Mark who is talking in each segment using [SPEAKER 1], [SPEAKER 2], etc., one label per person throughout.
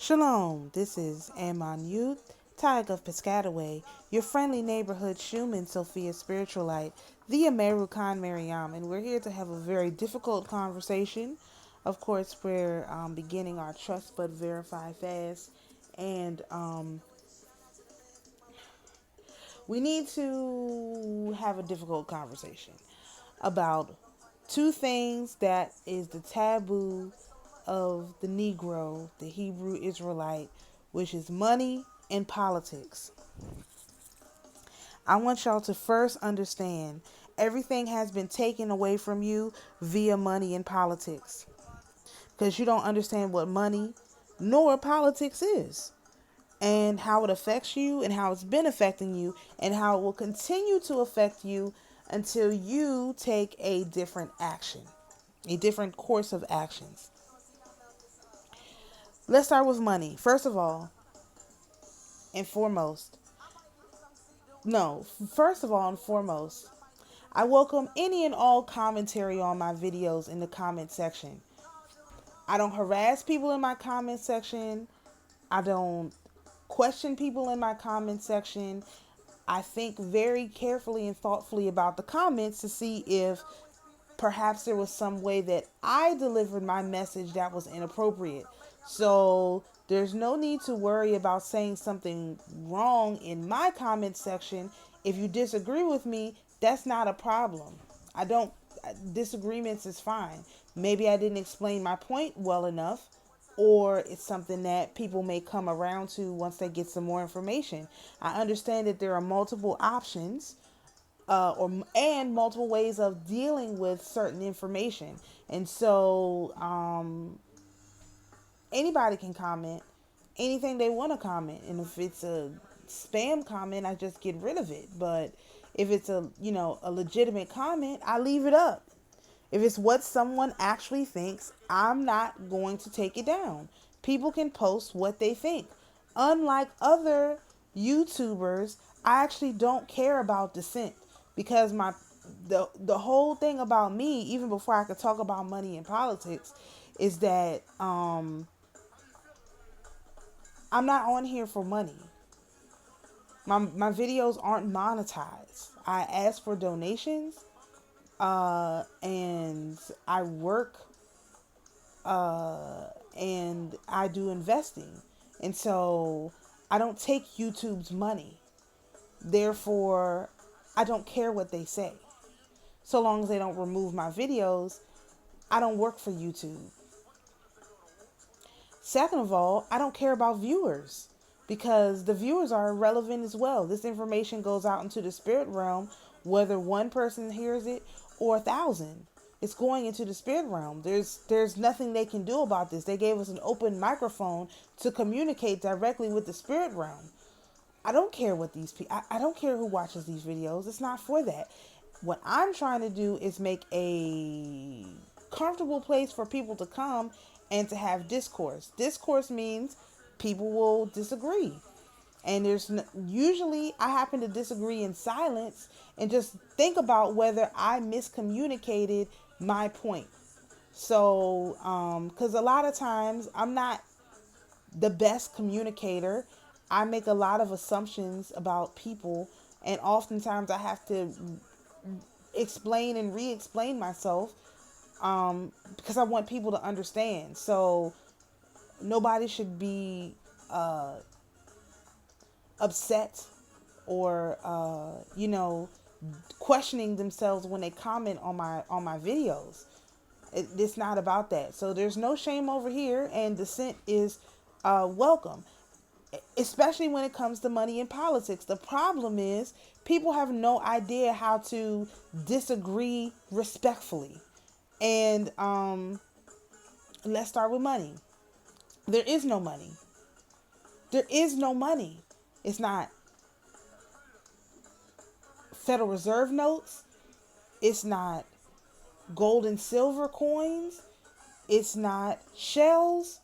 [SPEAKER 1] Shalom, this is Amonute Tayac of Piscataway, your friendly neighborhood Shuman, Sophia Spiritualite, the AmaruKhan Miriyam, and we're here to have a very difficult conversation. Of course, we're beginning our Trust But Verify fast, and we need to have a difficult conversation about two things that is the taboo of the Negro, the Hebrew Israelite, which is money and politics. I want y'all to first understand everything has been taken away from you via money and politics, because you don't understand what money nor politics is, and how it affects you, and how it's been affecting you, and how it will continue to affect you until you take a different action, a different course of actions. Let's start with money. First of all and foremost, I welcome any and all commentary on my videos in the comment section. I don't harass people in my comment section. I don't question people in my comment section. I think very carefully and thoughtfully about the comments to see if perhaps there was some way that I delivered my message that was inappropriate. So there's no need to worry about saying something wrong in my comment section. If you disagree with me, that's not a problem. Disagreements is fine. Maybe I didn't explain my point well enough, or it's something that people may come around to once they get some more information. I understand that there are multiple options and multiple ways of dealing with certain information. And so anybody can comment anything they want to comment. And if it's a spam comment, I just get rid of it. But if it's a legitimate comment, I leave it up. If it's what someone actually thinks, I'm not going to take it down. People can post what they think. Unlike other YouTubers, I actually don't care about dissent, because the whole thing about me, even before I could talk about money and politics, is that I'm not on here for money. My videos aren't monetized. I ask for donations, and I work, and I do investing. And so I don't take YouTube's money. Therefore, I don't care what they say. So long as they don't remove my videos, I don't work for YouTube. Second of all, I don't care about viewers, because the viewers are irrelevant as well. This information goes out into the spirit realm, whether one person hears it or 1,000. It's going into the spirit realm. There's nothing they can do about this. They gave us an open microphone to communicate directly with the spirit realm. I don't care what these people, I don't care who watches these videos. It's not for that. What I'm trying to do is make a comfortable place for people to come and to have discourse. Discourse means people will disagree. And usually I happen to disagree in silence and just think about whether I miscommunicated my point. So, because a lot of times I'm not the best communicator. I make a lot of assumptions about people, and oftentimes I have to explain and re-explain myself, because I want people to understand. So nobody should be upset or questioning themselves when they comment on my videos. It's not about that. So there's no shame over here, and dissent is welcome, especially when it comes to money and politics. The problem is people have no idea how to disagree respectfully. And let's start with money. There is no money. There is no money. It's not Federal Reserve notes. It's not gold and silver coins. It's not shells.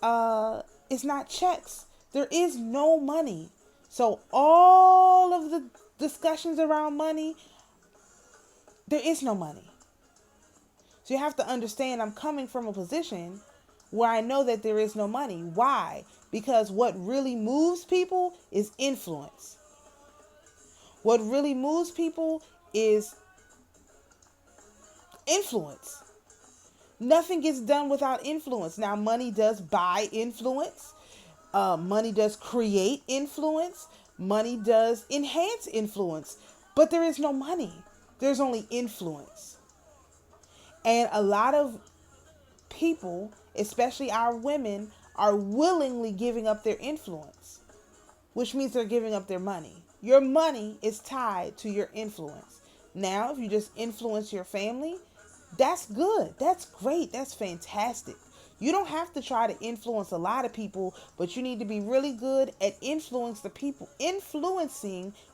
[SPEAKER 1] It's not checks. There is no money. So all of the discussions around money, there is no money. So you have to understand, I'm coming from a position where I know that there is no money. Why? Because what really moves people is influence. What really moves people is influence. Nothing gets done without influence. Now, money does buy influence. Money does create influence. Money does enhance influence. But there is no money. There's only influence. And a lot of people, especially our women, are willingly giving up their influence, which means they're giving up their money. Your money is tied to your influence. Now, if you just influence your family, that's good. That's great. That's fantastic. You don't have to try to influence a lot of people, but you need to be really good at influencing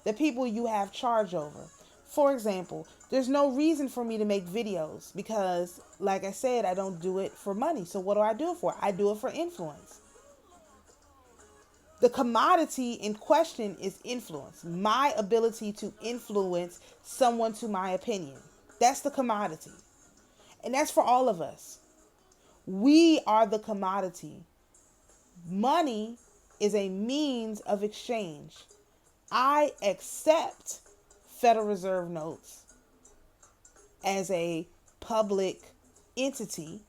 [SPEAKER 1] the people you have charge over. For example, there's no reason for me to make videos because, like I said, I don't do it for money. So what do I do it for? I do it for influence. The commodity in question is influence. My ability to influence someone to my opinion. That's the commodity. And that's for all of us. We are the commodity. Money is a means of exchange. I accept Federal Reserve notes as a public entity,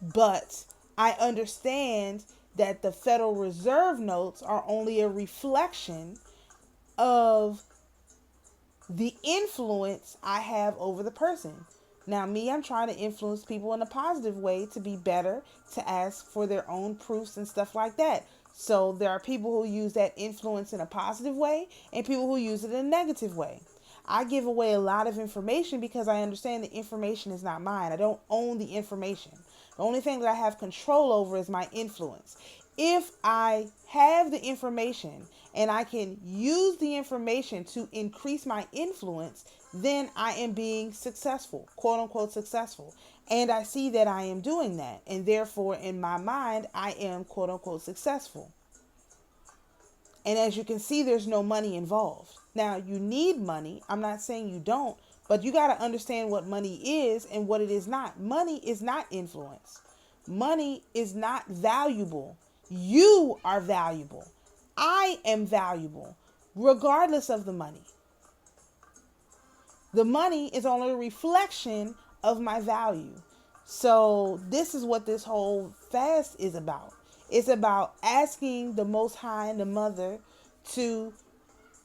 [SPEAKER 1] but I understand that the Federal Reserve notes are only a reflection of the influence I have over the person. Now, I'm trying to influence people in a positive way to be better, to ask for their own proofs and stuff like that. So there are people who use that influence in a positive way and people who use it in a negative way. I give away a lot of information because I understand the information is not mine. I don't own the information. The only thing that I have control over is my influence. If I have the information and I can use the information to increase my influence, then I am being successful, quote unquote successful. And I see that I am doing that. And therefore, in my mind, I am quote unquote successful. And as you can see, there's no money involved. Now, you need money. I'm not saying you don't, but you got to understand what money is and what it is not. Money is not influence. Money is not valuable. You are valuable. I am valuable, regardless of the money. The money is only a reflection of my value. So this is what this whole fast is about. It's about asking the Most High and the Mother to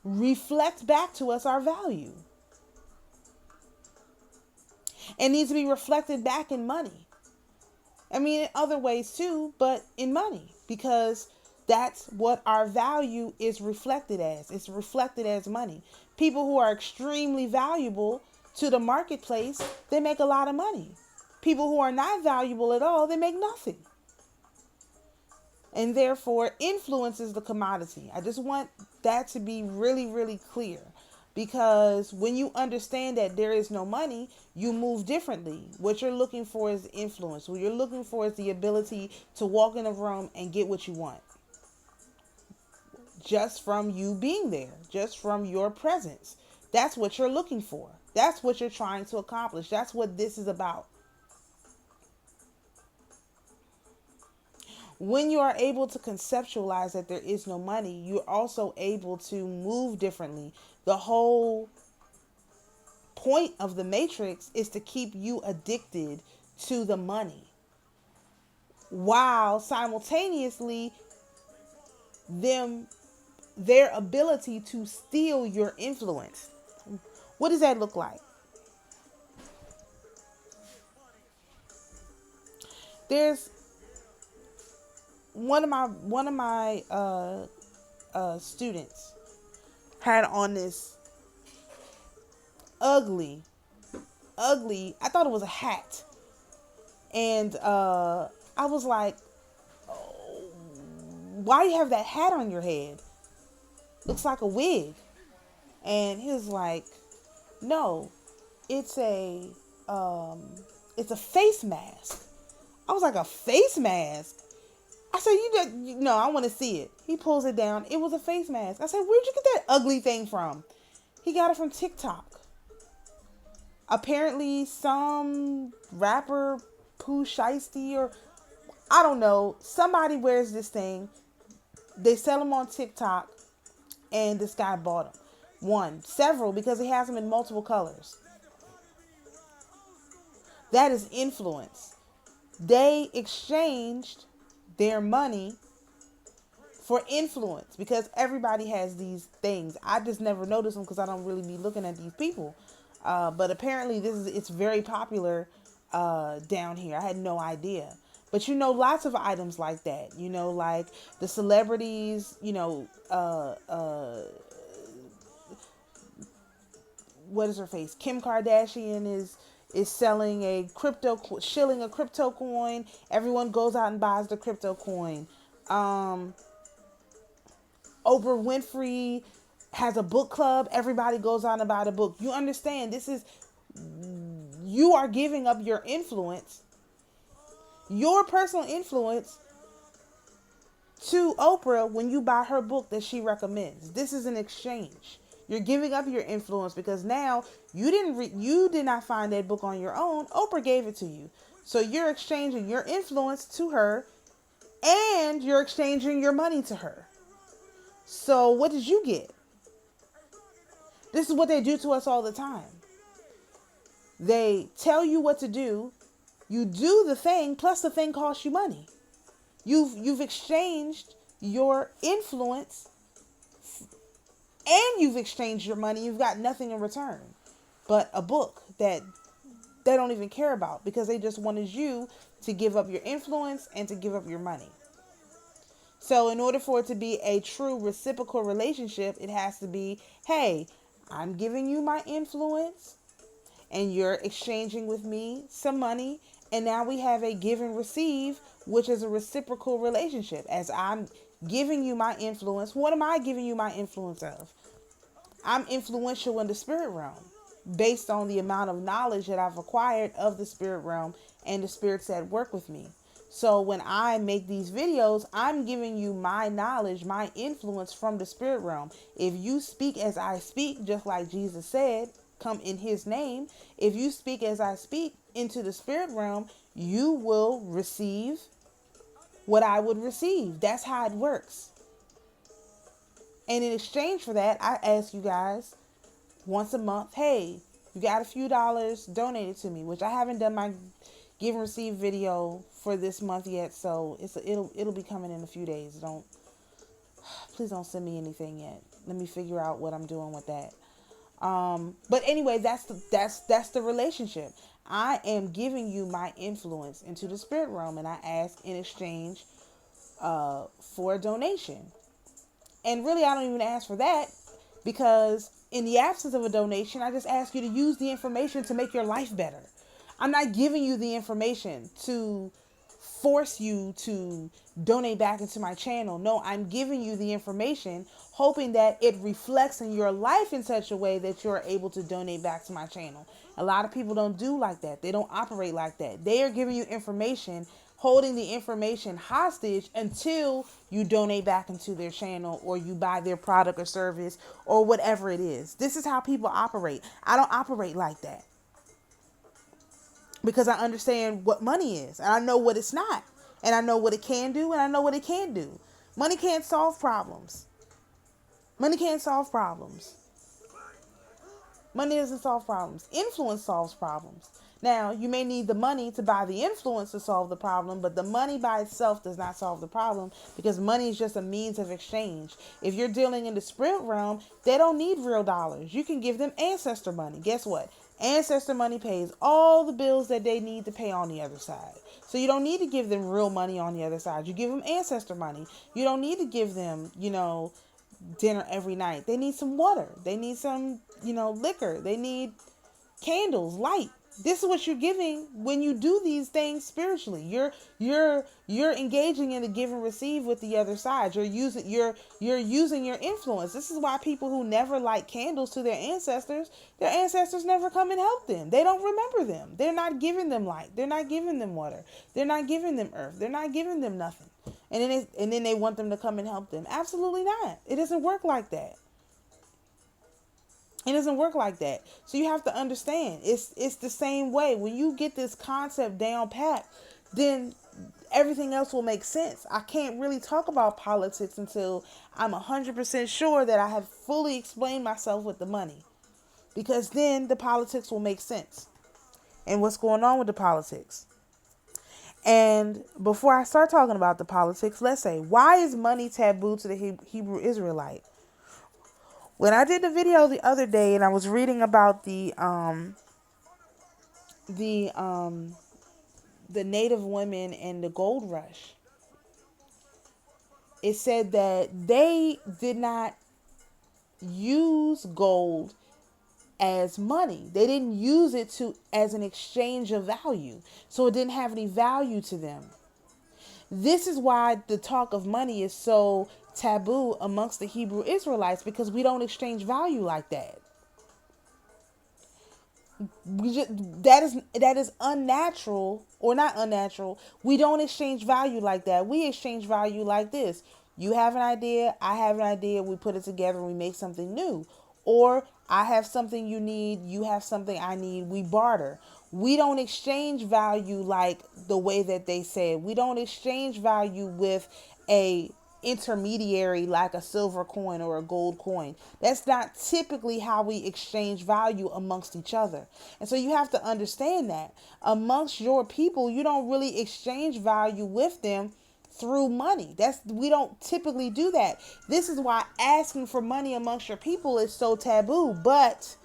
[SPEAKER 1] reflect back to us our value. It needs to be reflected back in money. I mean, in other ways too, but in money, because that's what our value is reflected as. It's reflected as money. People who are extremely valuable to the marketplace, they make a lot of money. People who are not valuable at all, they make nothing. And therefore, influence is the commodity. I just want that to be really, really clear. Because when you understand that there is no money, you move differently. What you're looking for is influence. What you're looking for is the ability to walk in a room and get what you want. Just from you being there. Just from your presence. That's what you're looking for. That's what you're trying to accomplish. That's what this is about. When you are able to conceptualize that there is no money, you're also able to move differently. The whole point of the Matrix is to keep you addicted to the money, while simultaneously their ability to steal your influence. What does that look like? There's one of my students had on this ugly, I thought it was a hat. And I was like, oh, why do you have that hat on your head? Looks like a wig. And he was like, no, it's a face mask. I was like, a face mask? I said, no, I want to see it. He pulls it down. It was a face mask. I said, where'd you get that ugly thing from? He got it from TikTok. Apparently some rapper Pooh Shiesty, or I don't know. Somebody wears this thing. They sell them on TikTok, and this guy bought them. Several, because he has them in multiple colors. That is influence. They exchanged their money for influence, because everybody has these things. I just never noticed them because I don't really be looking at these people. But apparently it's very popular down here. I had no idea. But lots of items like that. Like the celebrities, what is her face? Kim Kardashian is selling shilling a crypto coin. Everyone goes out and buys the crypto coin. Oprah Winfrey has a book club. Everybody goes out and buy the book. You understand? You are giving up your influence, your personal influence, to Oprah when you buy her book that she recommends. This is an exchange. You're giving up your influence because now you did not find that book on your own. Oprah gave it to you. So you're exchanging your influence to her, and you're exchanging your money to her. So what did you get? This is what they do to us all the time. They tell you what to do. You do the thing, plus the thing costs you money. You've exchanged your influence, and you've exchanged your money. You've got nothing in return but a book that they don't even care about, because they just wanted you to give up your influence and to give up your money. So in order for it to be a true reciprocal relationship, it has to be, hey, I'm giving you my influence and you're exchanging with me some money. And now we have a give and receive, which is a reciprocal relationship. As I'm giving you my influence, what am I giving you my influence of? I'm influential in the spirit realm based on the amount of knowledge that I've acquired of the spirit realm and the spirits that work with me. So when I make these videos, I'm giving you my knowledge, my influence from the spirit realm. If you speak as I speak, just like Jesus said, come in his name. If you speak as I speak into the spirit realm, you will receive what I would receive. That's how it works. And in exchange for that, I ask you guys once a month, hey, you got a few dollars, donate it to me, which I haven't done my give and receive video for this month yet, so it'll be coming in a few days. Please don't send me anything yet. Let me figure out what I'm doing with that. But anyway, that's the relationship. I am giving you my influence into the spirit realm, and I ask in exchange for a donation. And really, I don't even ask for that, because in the absence of a donation, I just ask you to use the information to make your life better. I'm not giving you the information to force you to donate back into my channel. No, I'm giving you the information hoping that it reflects in your life in such a way that you're able to donate back to my channel. A lot of people don't do like that. They don't operate like that. They are giving you information, holding the information hostage until you donate back into their channel, or you buy their product or service, or whatever it is. This is how people operate. I don't operate like that, because I understand what money is, and I know what it's not, and I know what it can do, and I know what it can't do. Money can't solve problems. Money can't solve problems. Money doesn't solve problems. Influence solves problems. Now, you may need the money to buy the influence to solve the problem, but the money by itself does not solve the problem, because money is just a means of exchange. If you're dealing in the spirit realm, they don't need real dollars. You can give them ancestor money. Guess what? Ancestor money pays all the bills that they need to pay on the other side. So you don't need to give them real money on the other side. You give them ancestor money. You don't need to give them, dinner every night. They need some water. They need some, liquor. They need candles, light. This is what you're giving when you do these things spiritually. You're engaging in the give and receive with the other side. You're using your influence. This is why people who never light candles to their ancestors never come and help them. They don't remember them. They're not giving them light. They're not giving them water. They're not giving them earth. They're not giving them nothing. And then they want them to come and help them. Absolutely not. It doesn't work like that. It doesn't work like that. So you have to understand, it's the same way. When you get this concept down pat, then everything else will make sense. I can't really talk about politics until I'm 100% sure that I have fully explained myself with the money. Because then the politics will make sense. And what's going on with the politics. And before I start talking about the politics, let's say, why is money taboo to the Hebrew Israelite? When I did the video the other day and I was reading about the native women and the gold rush, it said that they did not use gold as money. They didn't use it as an exchange of value. So it didn't have any value to them. This is why the talk of money is so taboo amongst the Hebrew Israelites, because we don't exchange value like that. That is unnatural, or not unnatural. We don't exchange value like that. We exchange value like this. You have an idea, I have an idea, we put it together and we make something new. Or I have something you need, you have something I need, we barter. We don't exchange value like the way that they said. We don't exchange value with a intermediary like a silver coin or a gold coin. That's not typically how we exchange value amongst each other. And so you have to understand that amongst your people, you don't really exchange value with them through money. We don't typically do that. This is why asking for money amongst your people is so taboo. But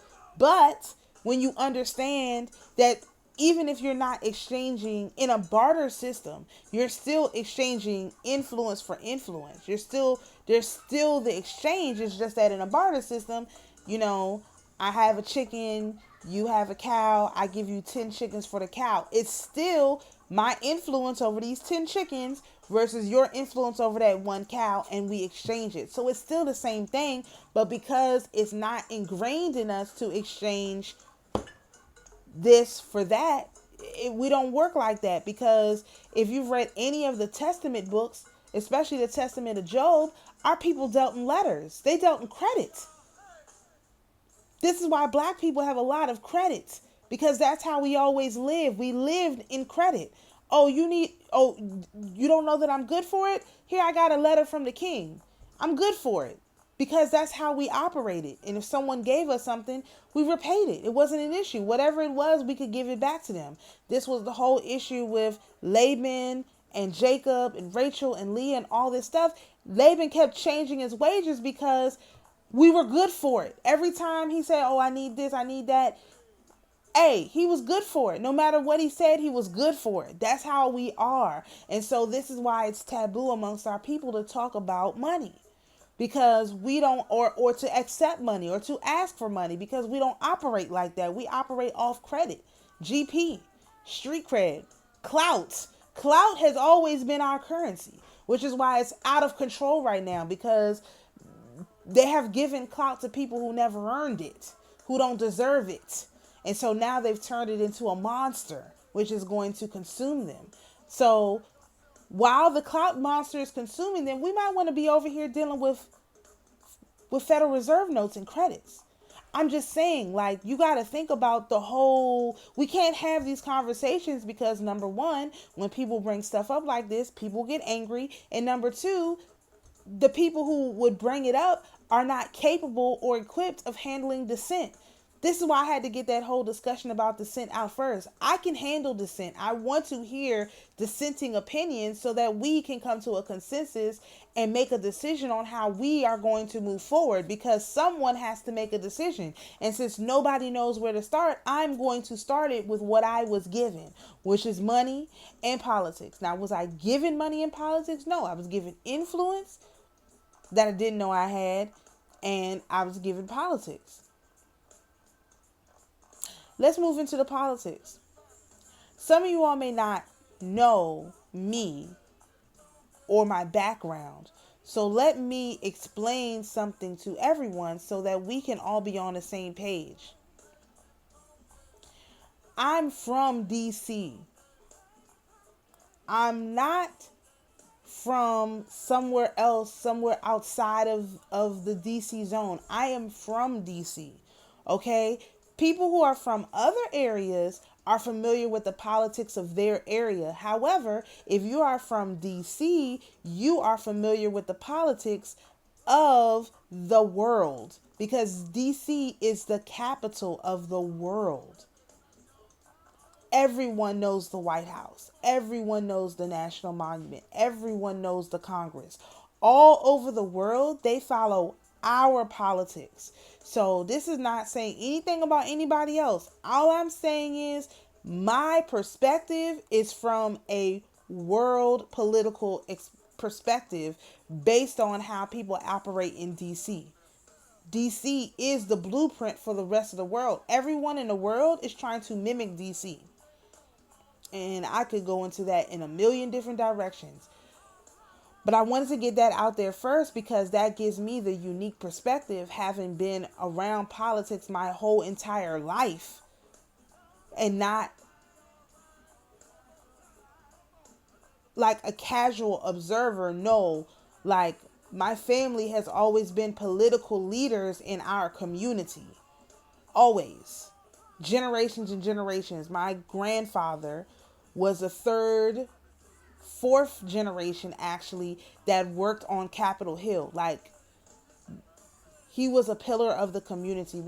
[SPEAKER 1] when you understand that even if you're not exchanging in a barter system, you're still exchanging influence for influence. There's still the exchange. It's just that in a barter system, I have a chicken, you have a cow, I give you 10 chickens for the cow. It's still my influence over these 10 chickens versus your influence over that one cow, and we exchange it. So it's still the same thing, but because it's not ingrained in us to exchange this for that, we don't work like that. Because if you've read any of the Testament books, especially the Testament of Job, our people dealt in letters. They dealt in credit. This is why black people have a lot of credits, because that's how we always lived. We lived in credit. You don't know that I'm good for it? Here, I got a letter from the king. I'm good for it. Because that's how we operated. And if someone gave us something, we repaid it. It wasn't an issue. Whatever it was, we could give it back to them. This was the whole issue with Laban and Jacob and Rachel and Leah and all this stuff. Laban kept changing his wages because we were good for it. Every time he said, I need this, I need that. Hey, he was good for it. No matter what he said, he was good for it. That's how we are. And so this is why it's taboo amongst our people to talk about money. Because we don't, or to accept money or to ask for money, because we don't operate like that. We operate off credit, GP, street cred, clout. Clout has always been our currency, which is why it's out of control right now, because they have given clout to people who never earned it, who don't deserve it. And so now they've turned it into a monster, which is going to consume them. So while the clout monster is consuming them, we might want to be over here dealing with Federal Reserve notes and credits. I'm just saying, you got to think about we can't have these conversations because, number one, when people bring stuff up like this, people get angry. And number two, the people who would bring it up are not capable or equipped of handling dissent. This is why I had to get that whole discussion about dissent out first. I can handle dissent. I want to hear dissenting opinions so that we can come to a consensus and make a decision on how we are going to move forward, because someone has to make a decision. And since nobody knows where to start, I'm going to start it with what I was given, which is money and politics. Now, was I given money and politics? No, I was given influence that I didn't know I had, and I was given politics. Let's move into the politics. Some of you all may not know me or my background. So let me explain something to everyone so that we can all be on the same page. I'm from DC. I'm not from somewhere else, somewhere outside of the DC zone. I am from DC. Okay? People who are from other areas are familiar with the politics of their area. However, if you are from DC, you are familiar with the politics of the world, because DC is the capital of the world. Everyone knows the White House. Everyone knows the National Monument. Everyone knows the Congress. All over the world, they follow our politics. So this is not saying anything about anybody else. All I'm saying is my perspective is from a world political perspective based on how people operate in DC. DC is the blueprint for the rest of the world. Everyone in the world is trying to mimic DC. And I could go into that in a million different directions. But I wanted to get that out there first because that gives me the unique perspective, having been around politics my whole entire life and not like a casual observer. No, like my family has always been political leaders in our community. Always. Generations and generations. My grandfather was a fourth generation actually that worked on Capitol Hill. Like, he was a pillar of the community.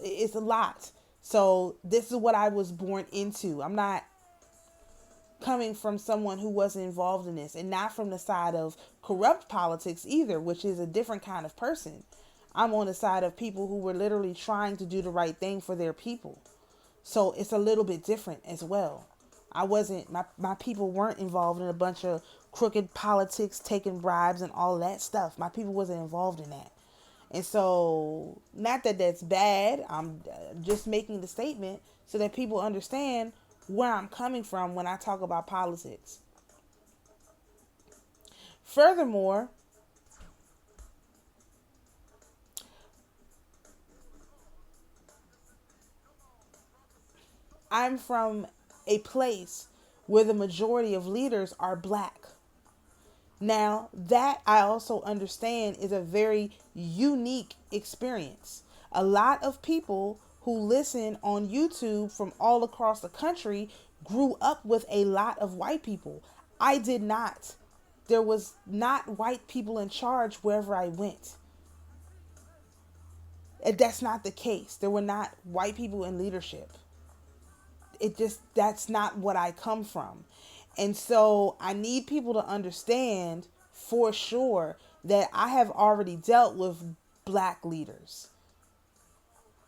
[SPEAKER 1] It's a lot. So this is what I was born into. I'm not coming from someone who wasn't involved in this, and not from the side of corrupt politics either, which is a different kind of person. I'm on the side of people who were literally trying to do the right thing for their people. So it's a little bit different as well. My people weren't involved in a bunch of crooked politics, taking bribes and all that stuff. My people wasn't involved in that. And so, not that that's bad. I'm just making the statement so that people understand where I'm coming from when I talk about politics. Furthermore, I'm from a place where the majority of leaders are black. Now, that I also understand is a very unique experience. A lot of people who listen on YouTube from all across the country grew up with a lot of white people. I did not. There was not white people in charge wherever I went. And that's not the case. There were not white people in leadership. That's not what I come from. And so I need people to understand for sure that I have already dealt with black leaders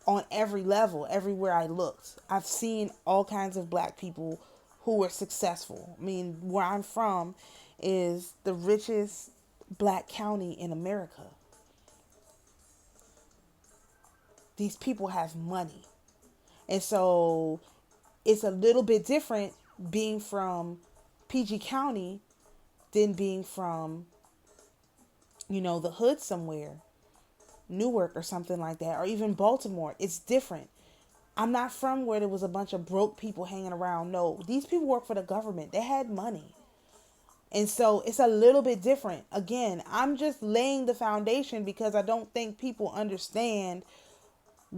[SPEAKER 1] on every level, everywhere I looked. I've seen all kinds of black people who were successful. I mean, where I'm from is the richest black county in America. These people have money. And so it's a little bit different being from PG County than being from, the hood somewhere, Newark or something like that, or even Baltimore. It's different. I'm not from where there was a bunch of broke people hanging around. No, these people work for the government. They had money. And so it's a little bit different. Again, I'm just laying the foundation because I don't think people understand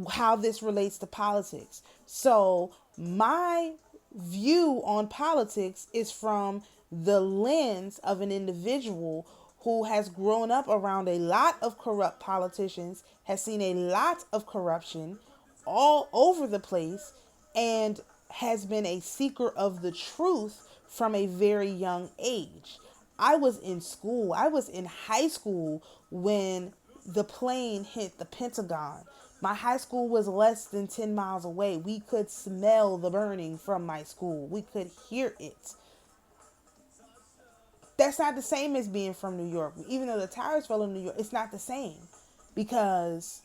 [SPEAKER 1] how this relates to politics. So my view on politics is from the lens of an individual who has grown up around a lot of corrupt politicians, has seen a lot of corruption all over the place, and has been a seeker of the truth from a very young age. I was in school. I was in high school when the plane hit the Pentagon. My high school was less than 10 miles away. We could smell the burning from my school. We could hear it. That's not the same as being from New York. Even though the towers fell in New York, it's not the same. Because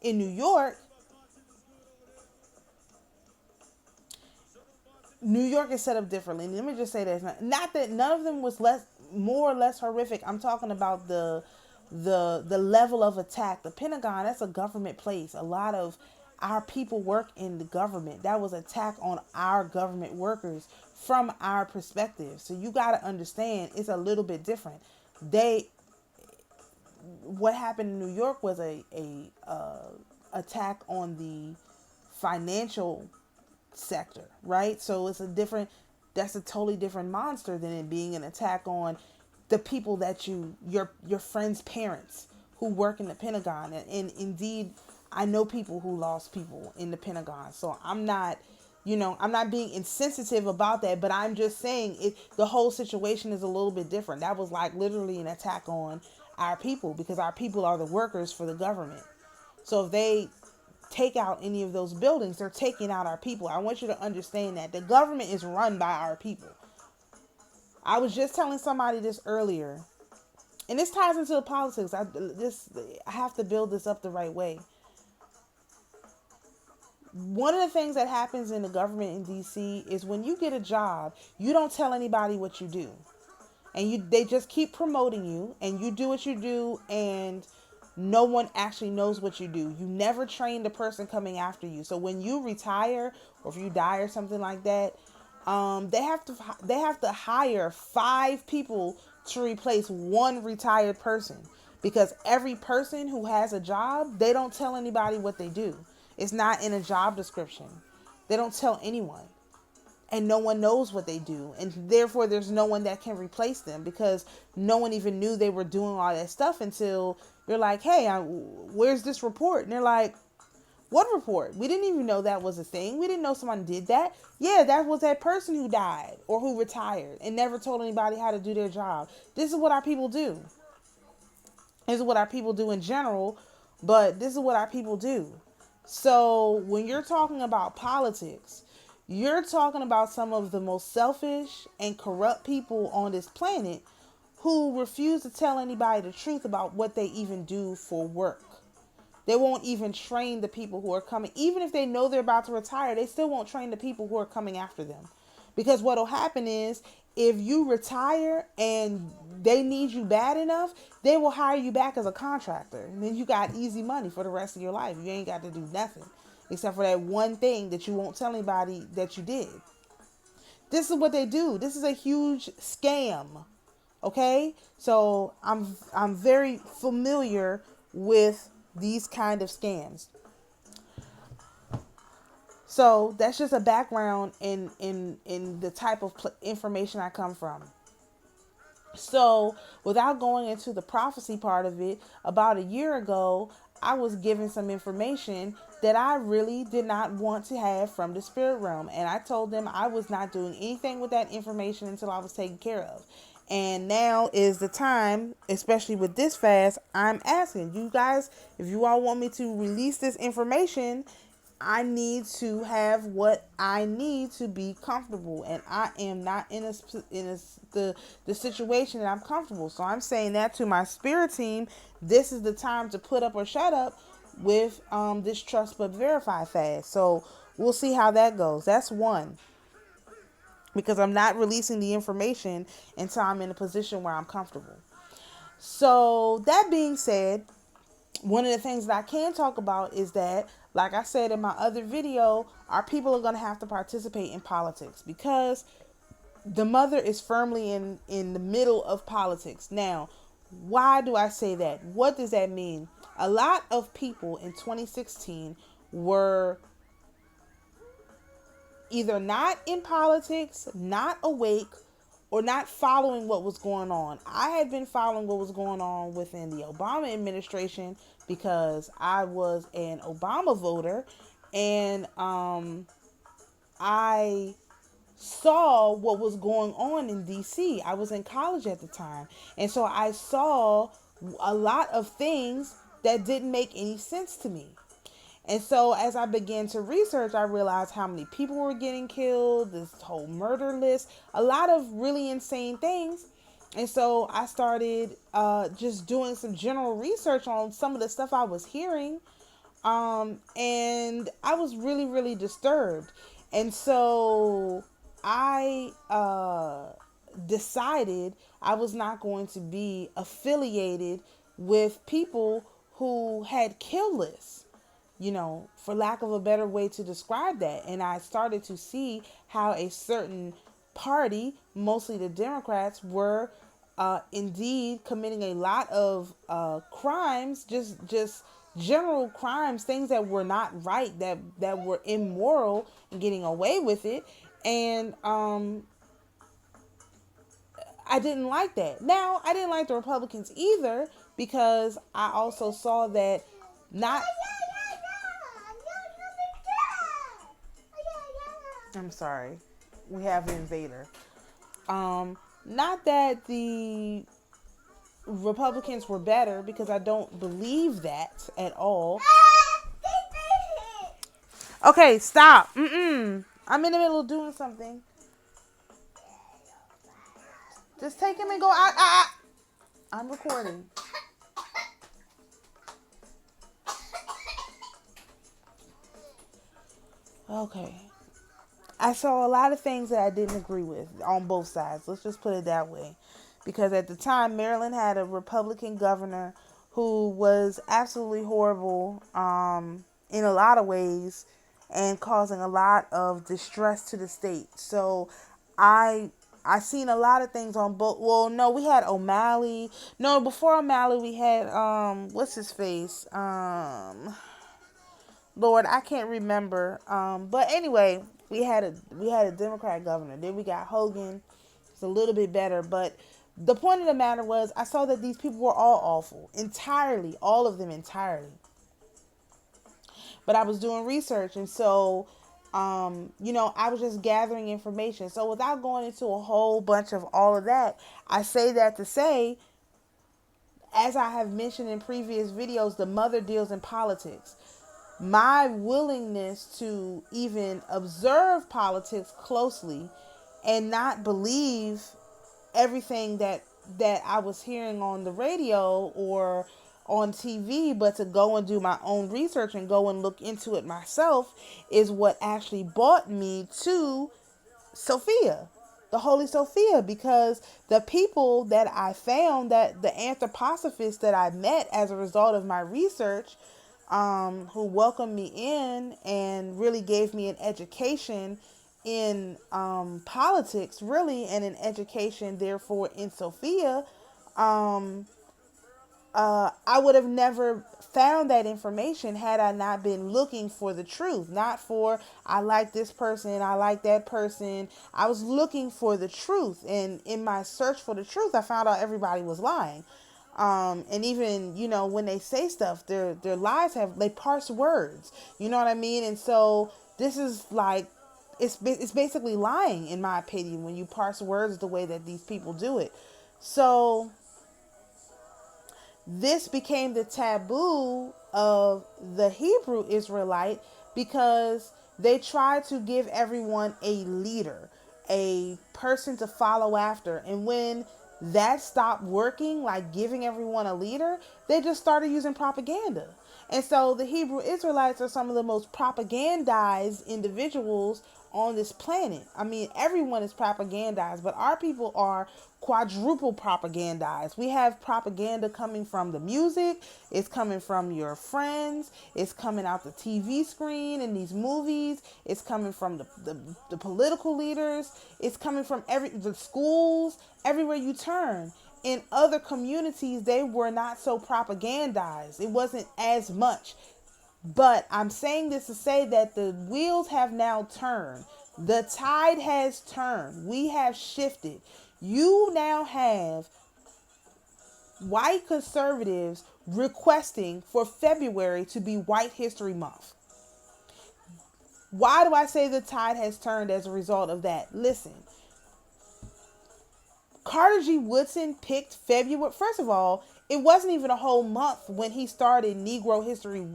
[SPEAKER 1] in New York is set up differently. Let me just say this. Not that none of them was more or less horrific. I'm talking about the level of attack. The Pentagon, that's a government place. A lot of our people work in the government. That was an attack on our government workers from our perspective. So you got to understand, it's a little bit different. What happened in New York was a attack on the financial sector, right? So that's a totally different monster than it being an attack on the people that your friends' parents who work in the Pentagon. And indeed, I know people who lost people in the Pentagon. So I'm not, I'm not being insensitive about that, but I'm just saying the whole situation is a little bit different. That was like literally an attack on our people, because our people are the workers for the government. So if they take out any of those buildings, they're taking out our people. I want you to understand that the government is run by our people. I was just telling somebody this earlier, and this ties into the politics. I have to build this up the right way. One of the things that happens in the government in DC is when you get a job, you don't tell anybody what you do. And they just keep promoting you, and you do what you do, and no one actually knows what you do. You never train the person coming after you. So when you retire, or if you die or something like that, they have to hire 5 people to replace one retired person, because every person who has a job, they don't tell anybody what they do. It's not in a job description. They don't tell anyone. And no one knows what they do. And therefore, there's no one that can replace them, because no one even knew they were doing all that stuff until you're like, hey, where's this report? And they're like, what report? We didn't even know that was a thing. We didn't know someone did that. Yeah, that was that person who died or who retired and never told anybody how to do their job. This is what our people do. This is what our people do in general, but this is what our people do. So when you're talking about politics, you're talking about some of the most selfish and corrupt people on this planet who refuse to tell anybody the truth about what they even do for work. They won't even train the people who are coming. Even if they know they're about to retire, they still won't train the people who are coming after them. Because what will happen is, if you retire and they need you bad enough, they will hire you back as a contractor. And then you got easy money for the rest of your life. You ain't got to do nothing except for that one thing that you won't tell anybody that you did. This is what they do. This is a huge scam. Okay? So I'm very familiar with these kind of scams. So that's just a background in the type of information I come from. So without going into the prophecy part of it, about a year ago, I was given some information that I really did not want to have from the spirit realm. And I told them I was not doing anything with that information until I was taken care of. And now is the time, especially with this fast, I'm asking you guys, if you all want me to release this information, I need to have what I need to be comfortable. And I am not in the situation that I'm comfortable. So I'm saying that to my spirit team. This is the time to put up or shut up with this trust but verify fast. So we'll see how that goes. That's one. Because I'm not releasing the information until I'm in a position where I'm comfortable. So that being said, one of the things that I can talk about is that, like I said in my other video, our people are going to have to participate in politics, because the mother is firmly in the middle of politics. Now, why do I say that? What does that mean? A lot of people in 2016 were either not in politics, not awake, or not following what was going on. I had been following what was going on within the Obama administration because I was an Obama voter, and I saw what was going on in DC. I was in college at the time, and so I saw a lot of things that didn't make any sense to me. And so as I began to research, I realized how many people were getting killed, this whole murder list, a lot of really insane things. And so I started just doing some general research on some of the stuff I was hearing. And I was really, really disturbed. And so I decided I was not going to be affiliated with people who had kill lists, for lack of a better way to describe that. And I started to see how a certain party, mostly the Democrats, were indeed committing a lot of crimes, just general crimes, things that were not right, that were immoral, and getting away with it. And I didn't like that. Now, I didn't like the Republicans either, because I also saw that not... I'm sorry. We have an invader. Not that the Republicans were better, because I don't believe that at all. Okay, stop. I'm in the middle of doing something. Just take him and go out. I'm recording. Okay. I saw a lot of things that I didn't agree with on both sides. Let's just put it that way. Because at the time, Maryland had a Republican governor who was absolutely horrible in a lot of ways, and causing a lot of distress to the state. So I seen a lot of things on both. Well, no, we had O'Malley. No, before O'Malley, we had what's his face? Lord, I can't remember. But anyway, we had a Democrat governor. Then we got Hogan. It's a little bit better, but the point of the matter was, I saw that these people were all awful, entirely, all of them entirely. But I was doing research, and so, I was just gathering information. So without going into a whole bunch of all of that, I say that to say, as I have mentioned in previous videos, the mother deals in politics. My willingness to even observe politics closely and not believe everything that I was hearing on the radio or on TV, but to go and do my own research and go and look into it myself, is what actually brought me to Sophia, the Holy Sophia, because the people that I found, that the anthroposophists that I met as a result of my research, who welcomed me in and really gave me an education in politics, really, and an education, therefore, in Sophia, I would have never found that information had I not been looking for the truth. Not for, I like this person, I like that person. I was looking for the truth. And in my search for the truth, I found out everybody was lying. And even, when they say stuff, their lies they parse words. You know what I mean? And so this is like, it's basically lying, in my opinion, when you parse words the way that these people do it. So this became the taboo of the Hebrew Israelite, because they tried to give everyone a leader, a person to follow after. And when that stopped working, like giving everyone a leader, they just started using propaganda. And so the Hebrew Israelites are some of the most propagandized individuals on this planet. I mean, everyone is propagandized, but our people are quadruple propagandized. We have propaganda coming from the music, it's coming from your friends, it's coming out the TV screen and these movies, it's coming from the political leaders, it's coming from the schools, everywhere you turn. In other communities, they were not so propagandized. It wasn't as much. But I'm saying this to say that the wheels have now turned. The tide has turned. We have shifted. You now have white conservatives requesting for February to be White History Month. Why do I say the tide has turned as a result of that? Listen, Carter G. Woodson picked February. First of all, it wasn't even a whole month when he started Negro History.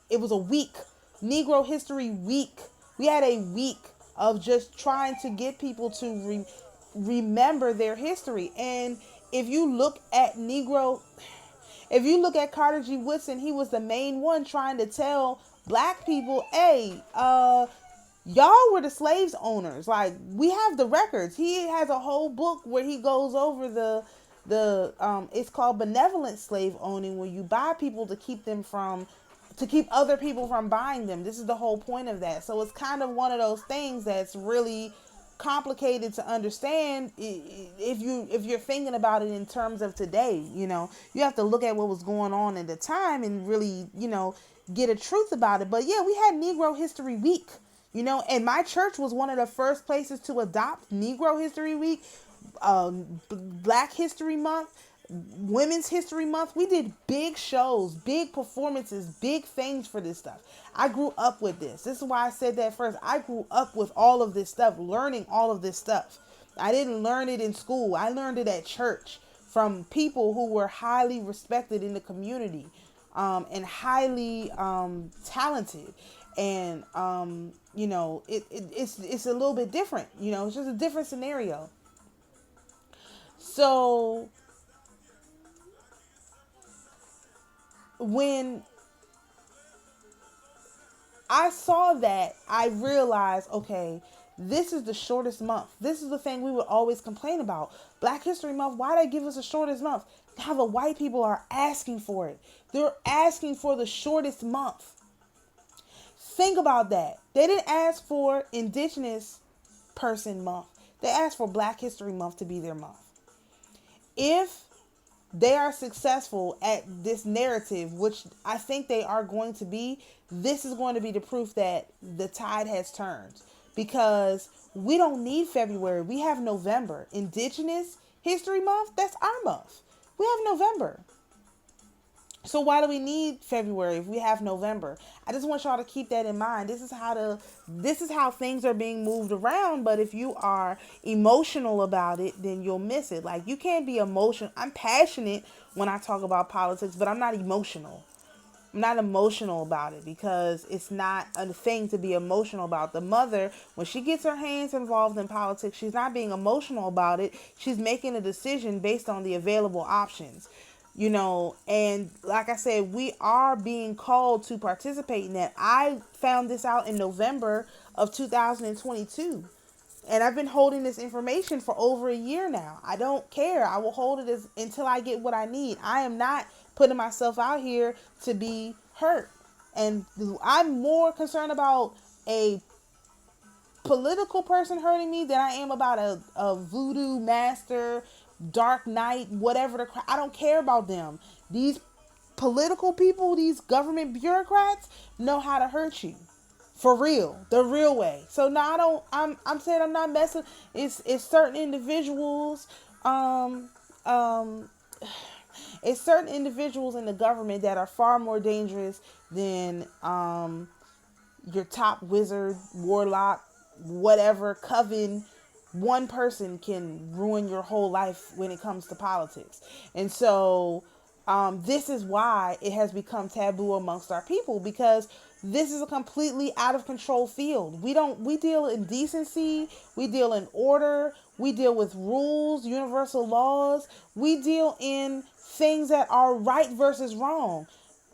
[SPEAKER 1] It was a week. Negro History Week. We had a week of just trying to get people to remember their history. And if you look at Carter G. Woodson, he was the main one trying to tell black people, hey, y'all were the slaves owners. Like, we have the records. He has a whole book where he goes over the it's called benevolent slave owning, where you buy people to keep other people from buying them. This is the whole point of that. So it's kind of one of those things that's really complicated to understand if you're thinking about it in terms of today. You know, you have to look at what was going on at the time and really, you know, get a truth about it. But yeah, we had Negro History Week, you know, and my church was one of the first places to adopt Negro History Week, Black History Month, Women's History Month. We did big shows, big performances, big things for this stuff. I grew up with this. This is why I said that first. I grew up with all of this stuff, learning all of this stuff. I didn't learn it in school. I learned it at church from people who were highly respected in the community, and highly talented. And you know, it's a little bit different. You know, it's just a different scenario. So when I saw that, I realized, okay, this is the shortest month. This is the thing we would always complain about. Black History Month, why they give us the shortest month? Now the white people are asking for it. They're asking for the shortest month. Think about that. They didn't ask for Indigenous Person Month. They asked for Black History Month to be their month. If they are successful at this narrative, which I think they are going to be, this is going to be the proof that the tide has turned. Because we don't need February. We have November. Indigenous History Month, that's our month. We have November. So why do we need February if we have November? I just want y'all to keep that in mind. This is how things are being moved around. But if you are emotional about it, then you'll miss it. Like, you can't be emotional. I'm passionate when I talk about politics, but I'm not emotional. I'm not emotional about it because it's not a thing to be emotional about. The mother, when she gets her hands involved in politics, she's not being emotional about it. She's making a decision based on the available options. You know, and like I said, we are being called to participate in that. I found this out in November of 2022. And I've been holding this information for over a year now. I don't care. I will hold it until I get what I need. I am not putting myself out here to be hurt. And I'm more concerned about a political person hurting me than I am about a voodoo master, dark knight, whatever. I don't care about them. These political people, these government bureaucrats know how to hurt you. For real, the real way. So now I'm saying I'm not messing. It's certain individuals, it's certain individuals in the government that are far more dangerous than your top wizard, warlock, whatever coven. One person can ruin your whole life when it comes to politics. And so this is why it has become taboo amongst our people, because this is a completely out of control field. We deal in decency, we deal in order, we deal with rules, universal laws, we deal in things that are right versus wrong.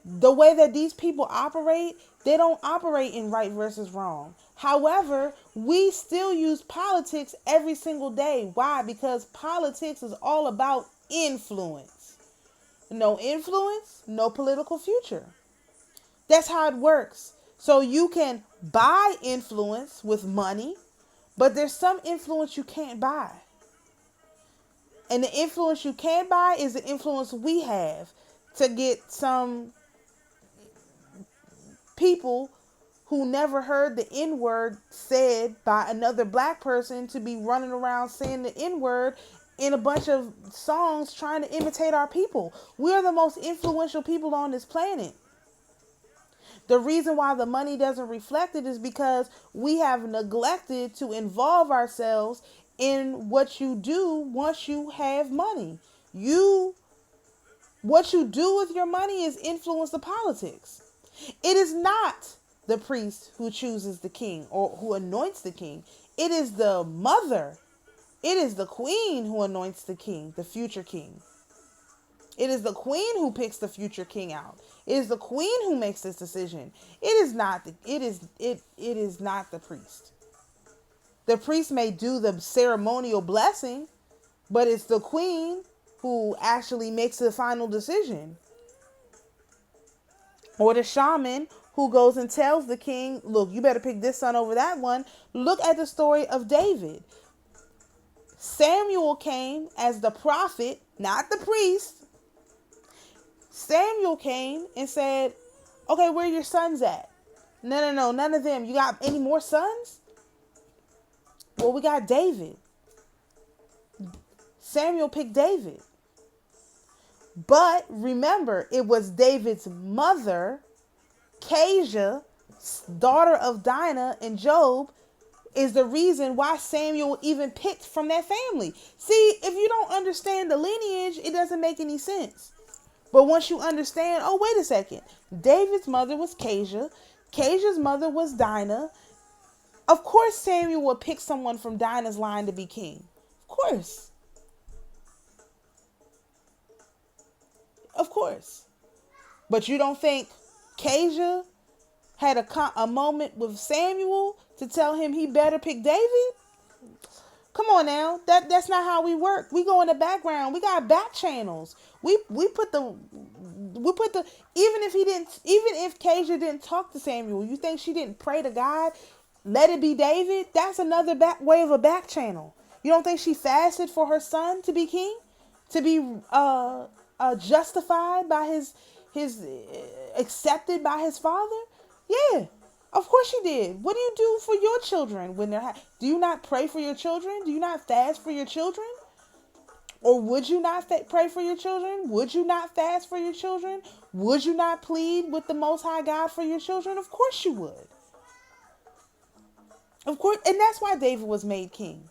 [SPEAKER 1] The way that these people operate, they don't operate in right versus wrong. However, we still use politics every single day. Why? Because politics is all about influence. No influence, no political future. That's how it works. So you can buy influence with money, but there's some influence you can't buy. And the influence you can buy is the influence we have to get some people who never heard the N-word said by another black person to be running around saying the N-word in a bunch of songs trying to imitate our people. We're the most influential people on this planet. The reason why the money doesn't reflect it is because we have neglected to involve ourselves in what you do once you have money. What you do with your money is influence the politics. It is not the priest who chooses the king or who anoints the king. It is the mother. It is the queen who anoints the king, the future king. It is the queen who picks the future king out. It is the queen who makes this decision. It is not the priest. The priest may do the ceremonial blessing, but it's the queen who actually makes the final decision. Or the shaman who goes and tells the king, look, you better pick this son over that one. Look at the story of David. Samuel came as the prophet, not the priest. Samuel came and said, okay, where are your sons at? No, none of them. You got any more sons? Well, we got David. Samuel picked David. But remember, it was David's mother, Kezia, daughter of Dinah and Job, is the reason why Samuel even picked from that family. See, if you don't understand the lineage, it doesn't make any sense. But once you understand, oh, wait a second. David's mother was Kezia. Kezia's mother was Dinah. Of course, Samuel would pick someone from Dinah's line to be king. Of course. Of course. But you don't think Kezia had a moment with Samuel to tell him he better pick David? Come on now. That's not how we work. We go in the background. We got back channels. We put the even if Kezia didn't talk to Samuel, you think she didn't pray to God? Let it be David? That's another way of a back channel. You don't think she fasted for her son to be king? To be justified by his accepted by his father? Yeah. Of course she did. What do you do for your children when they're do you not pray for your children? Do you not fast for your children? Or would you not pray for your children? Would you not fast for your children? Would you not plead with the Most High God for your children? Of course you would. Of course, and that's why David was made king.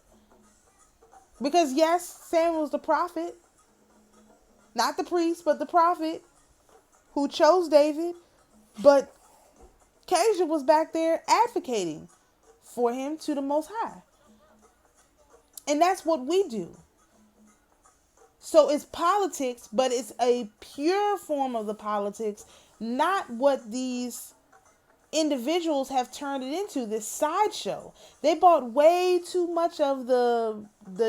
[SPEAKER 1] Because yes, Samuel was the prophet, not the priest, but the prophet who chose David. But Kezia was back there advocating for him to the Most High. And that's what we do. So it's politics, but it's a pure form of the politics, not what these individuals have turned it into, this sideshow. They brought way too much of the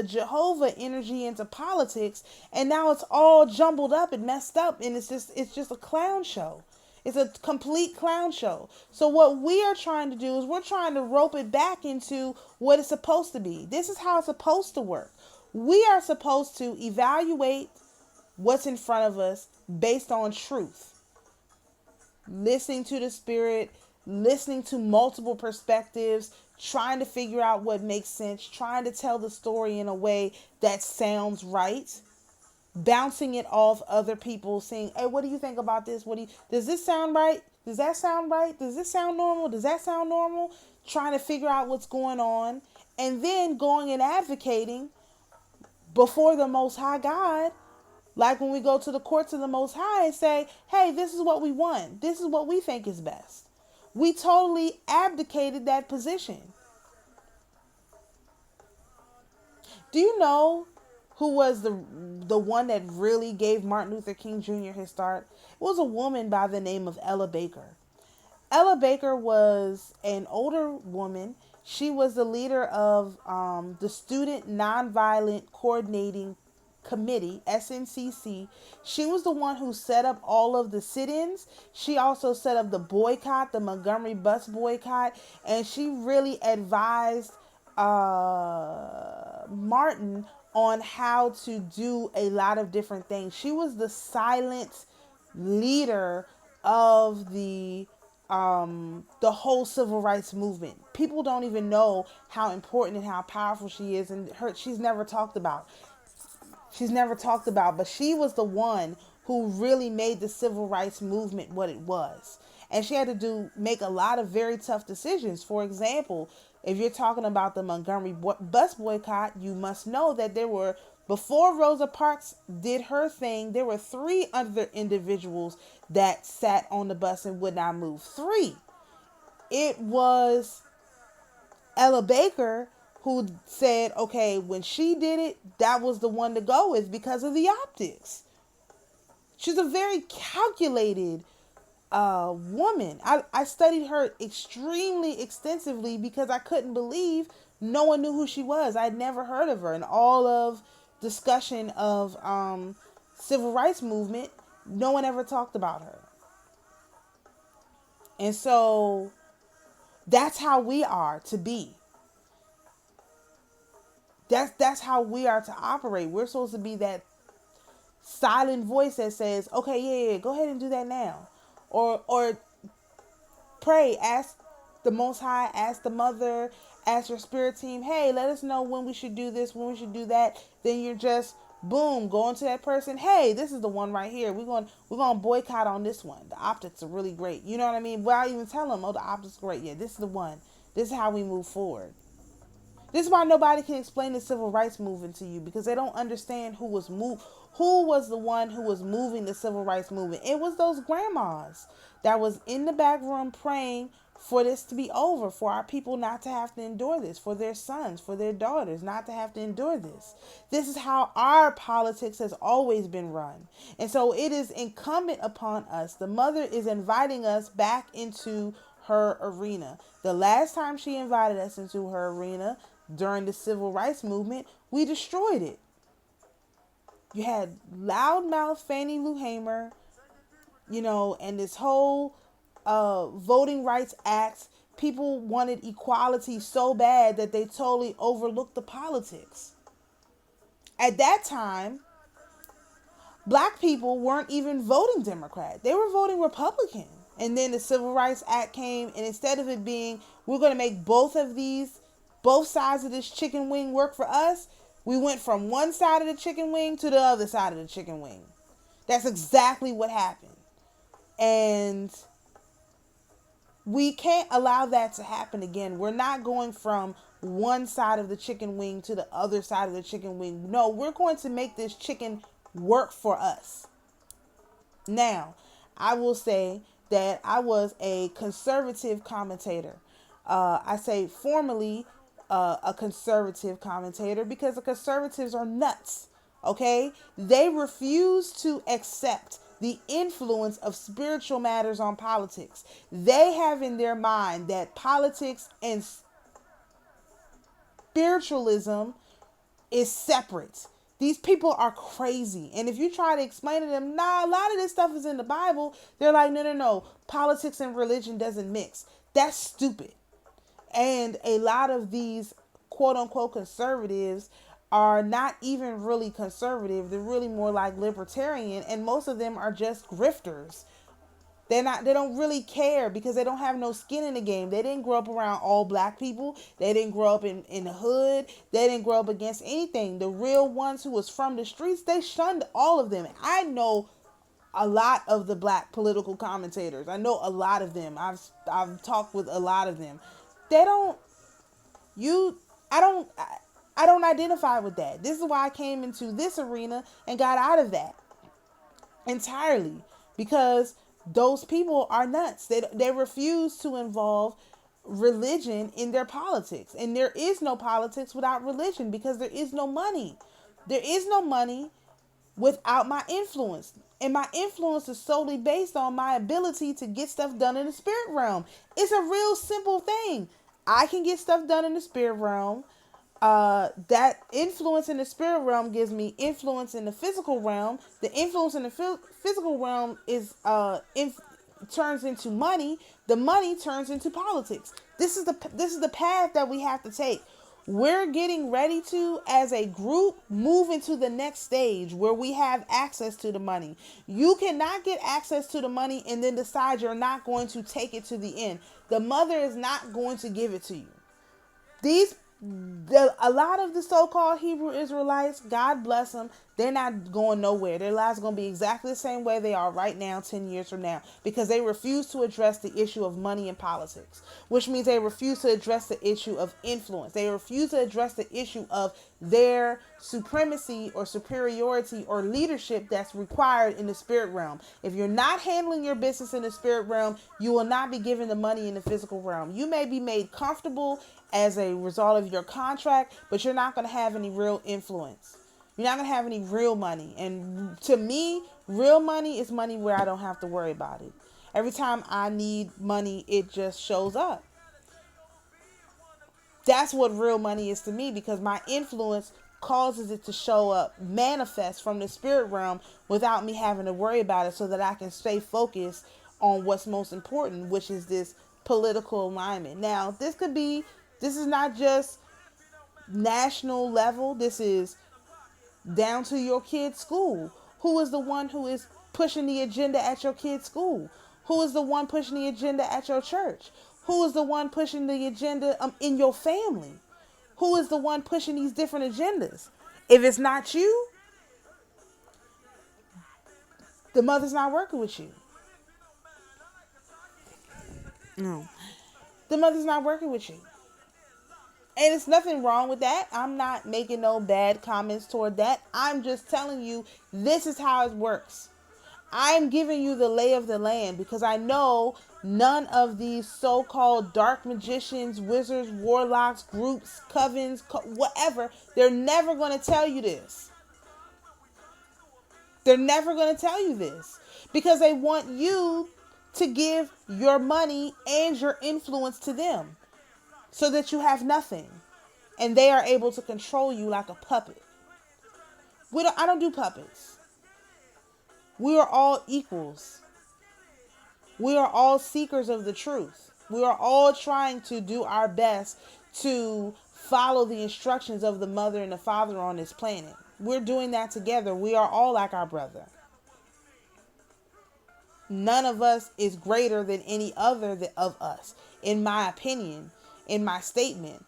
[SPEAKER 1] Jehovah energy into politics, and now it's all jumbled up and messed up, and it's just a clown show. It's a complete clown show. So what we are trying to do is we're trying to rope it back into what it's supposed to be. This is how it's supposed to work. We are supposed to evaluate what's in front of us based on truth. Listening to the Spirit, listening to multiple perspectives, trying to figure out what makes sense, trying to tell the story in a way that sounds right. Bouncing it off other people, saying, hey, what do you think about this? Does this sound right? Does that sound right? Does this sound normal? Does that sound normal? Trying to figure out what's going on, and then going and advocating before the Most High God, like when we go to the courts of the Most High and say, hey, this is what we want. This is what we think is best. We totally abdicated that position. Do you know who was the one that really gave Martin Luther King Jr. his start? It was a woman by the name of Ella Baker. Ella Baker was an older woman. She was the leader of the Student Nonviolent Coordinating Committee, SNCC. She was the one who set up all of the sit-ins. She also set up the boycott, the Montgomery bus boycott, and she really advised Martin on how to do a lot of different things. She was the silent leader of the whole civil rights movement. People don't even know how important and how powerful she is, and she's never talked about. But she was the one who really made the civil rights movement what it was. And she had to make a lot of very tough decisions. For example, if you're talking about the Montgomery bus boycott, you must know that before Rosa Parks did her thing, there were 3 other individuals that sat on the bus and would not move. 3. It was Ella Baker who said, okay, when she did it, that was the one to go with because of the optics. She's a very calculated woman. I studied her extremely extensively because I couldn't believe no one knew who she was. I'd never heard of her. In all of discussion of civil rights movement, no one ever talked about her. And so that's how we are to be. That's how we are to operate. We're supposed to be that silent voice that says, okay, yeah, go ahead and do that now. Or pray, ask the Most High, ask the Mother, ask your spirit team, hey, let us know when we should do this, when we should do that. Then you're just boom, going to that person, hey, this is the one right here. We're gonna boycott on this one. The optics are really great. You know what I mean? Without even telling them, oh, the optics are great. Yeah, this is the one. This is how we move forward. This is why nobody can explain the civil rights movement to you, because they don't understand who was the one who was moving the civil rights movement. It was those grandmas that was in the back room praying for this to be over, for our people not to have to endure this, for their sons, for their daughters not to have to endure this. This is how our politics has always been run. And so it is incumbent upon us. The mother is inviting us back into her arena. The last time she invited us into her arena during the civil rights movement, we destroyed it. You had loudmouth Fannie Lou Hamer, and this whole Voting Rights Act. People wanted equality so bad that they totally overlooked the politics. At that time, black people weren't even voting Democrat. They were voting Republican. And then the Civil Rights Act came, and instead of it being, we're going to make both sides of this chicken wing work for us, we went from one side of the chicken wing to the other side of the chicken wing. That's exactly what happened. And we can't allow that to happen again. We're not going from one side of the chicken wing to the other side of the chicken wing. No, we're going to make this chicken work for us. Now, I will say that I was a conservative commentator. I say formerly a conservative commentator because the conservatives are nuts. Okay? They refuse to accept the influence of spiritual matters on politics. They have in their mind that politics and spiritualism is separate. These people are crazy. And if you try to explain to them, nah, a lot of this stuff is in the Bible, they're like, no. Politics and religion doesn't mix. That's stupid. And a lot of these quote unquote conservatives are not even really conservative. They're really more like libertarian. And most of them are just grifters. They don't really care because they don't have no skin in the game. They didn't grow up around all black people. They didn't grow up in the hood. They didn't grow up against anything. The real ones who was from the streets, they shunned all of them. I know a lot of the black political commentators. I know a lot of them. I've talked with a lot of them. I don't identify with that. This is why I came into this arena and got out of that entirely, because those people are nuts. They refuse to involve religion in their politics. And there is no politics without religion, because there is no money. There is no money without my influence. And my influence is solely based on my ability to get stuff done in the spirit realm. It's a real simple thing. I can get stuff done in the spirit realm. That influence in the spirit realm gives me influence in the physical realm. The influence in the physical realm is turns into money. The money turns into politics. This is the path that we have to take. We're getting ready to, as a group, move into the next stage where we have access to the money. You cannot get access to the money and then decide you're not going to take it to the end. The mother is not going to give it to you. A lot of the so-called Hebrew Israelites, God bless them, they're not going nowhere. Their lives are going to be exactly the same way they are right now, 10 years from now, because they refuse to address the issue of money and politics, which means they refuse to address the issue of influence. They refuse to address the issue of their supremacy or superiority or leadership that's required in the spirit realm. If you're not handling your business in the spirit realm, you will not be given the money in the physical realm. You may be made comfortable as a result of your contract, but you're not going to have any real influence. You're not going to have any real money. And to me, real money is money where I don't have to worry about it. Every time I need money, it just shows up. That's what real money is to me, because my influence causes it to show up, manifest from the spirit realm without me having to worry about it, so that I can stay focused on what's most important, which is this political alignment. Now, this is not just national level. This is down to your kid's school. Who is the one who is pushing the agenda at your kid's school? Who is the one pushing the agenda at your church? Who is the one pushing the agenda in your family? Who is the one pushing these different agendas? If it's not you, the mother's not working with you. No. The mother's not working with you. And it's nothing wrong with that. I'm not making no bad comments toward that. I'm just telling you, this is how it works. I'm giving you the lay of the land because I know none of these so-called dark magicians, wizards, warlocks, groups, covens, whatever, they're never going to tell you this. They're never going to tell you this because they want you to give your money and your influence to them so that you have nothing and they are able to control you like a puppet. I don't do puppets. We are all equals. We are all seekers of the truth. We are all trying to do our best to follow the instructions of the mother and the father on this planet. We're doing that together. We are all like our brother. None of us is greater than any other of us. In my opinion, in my statement,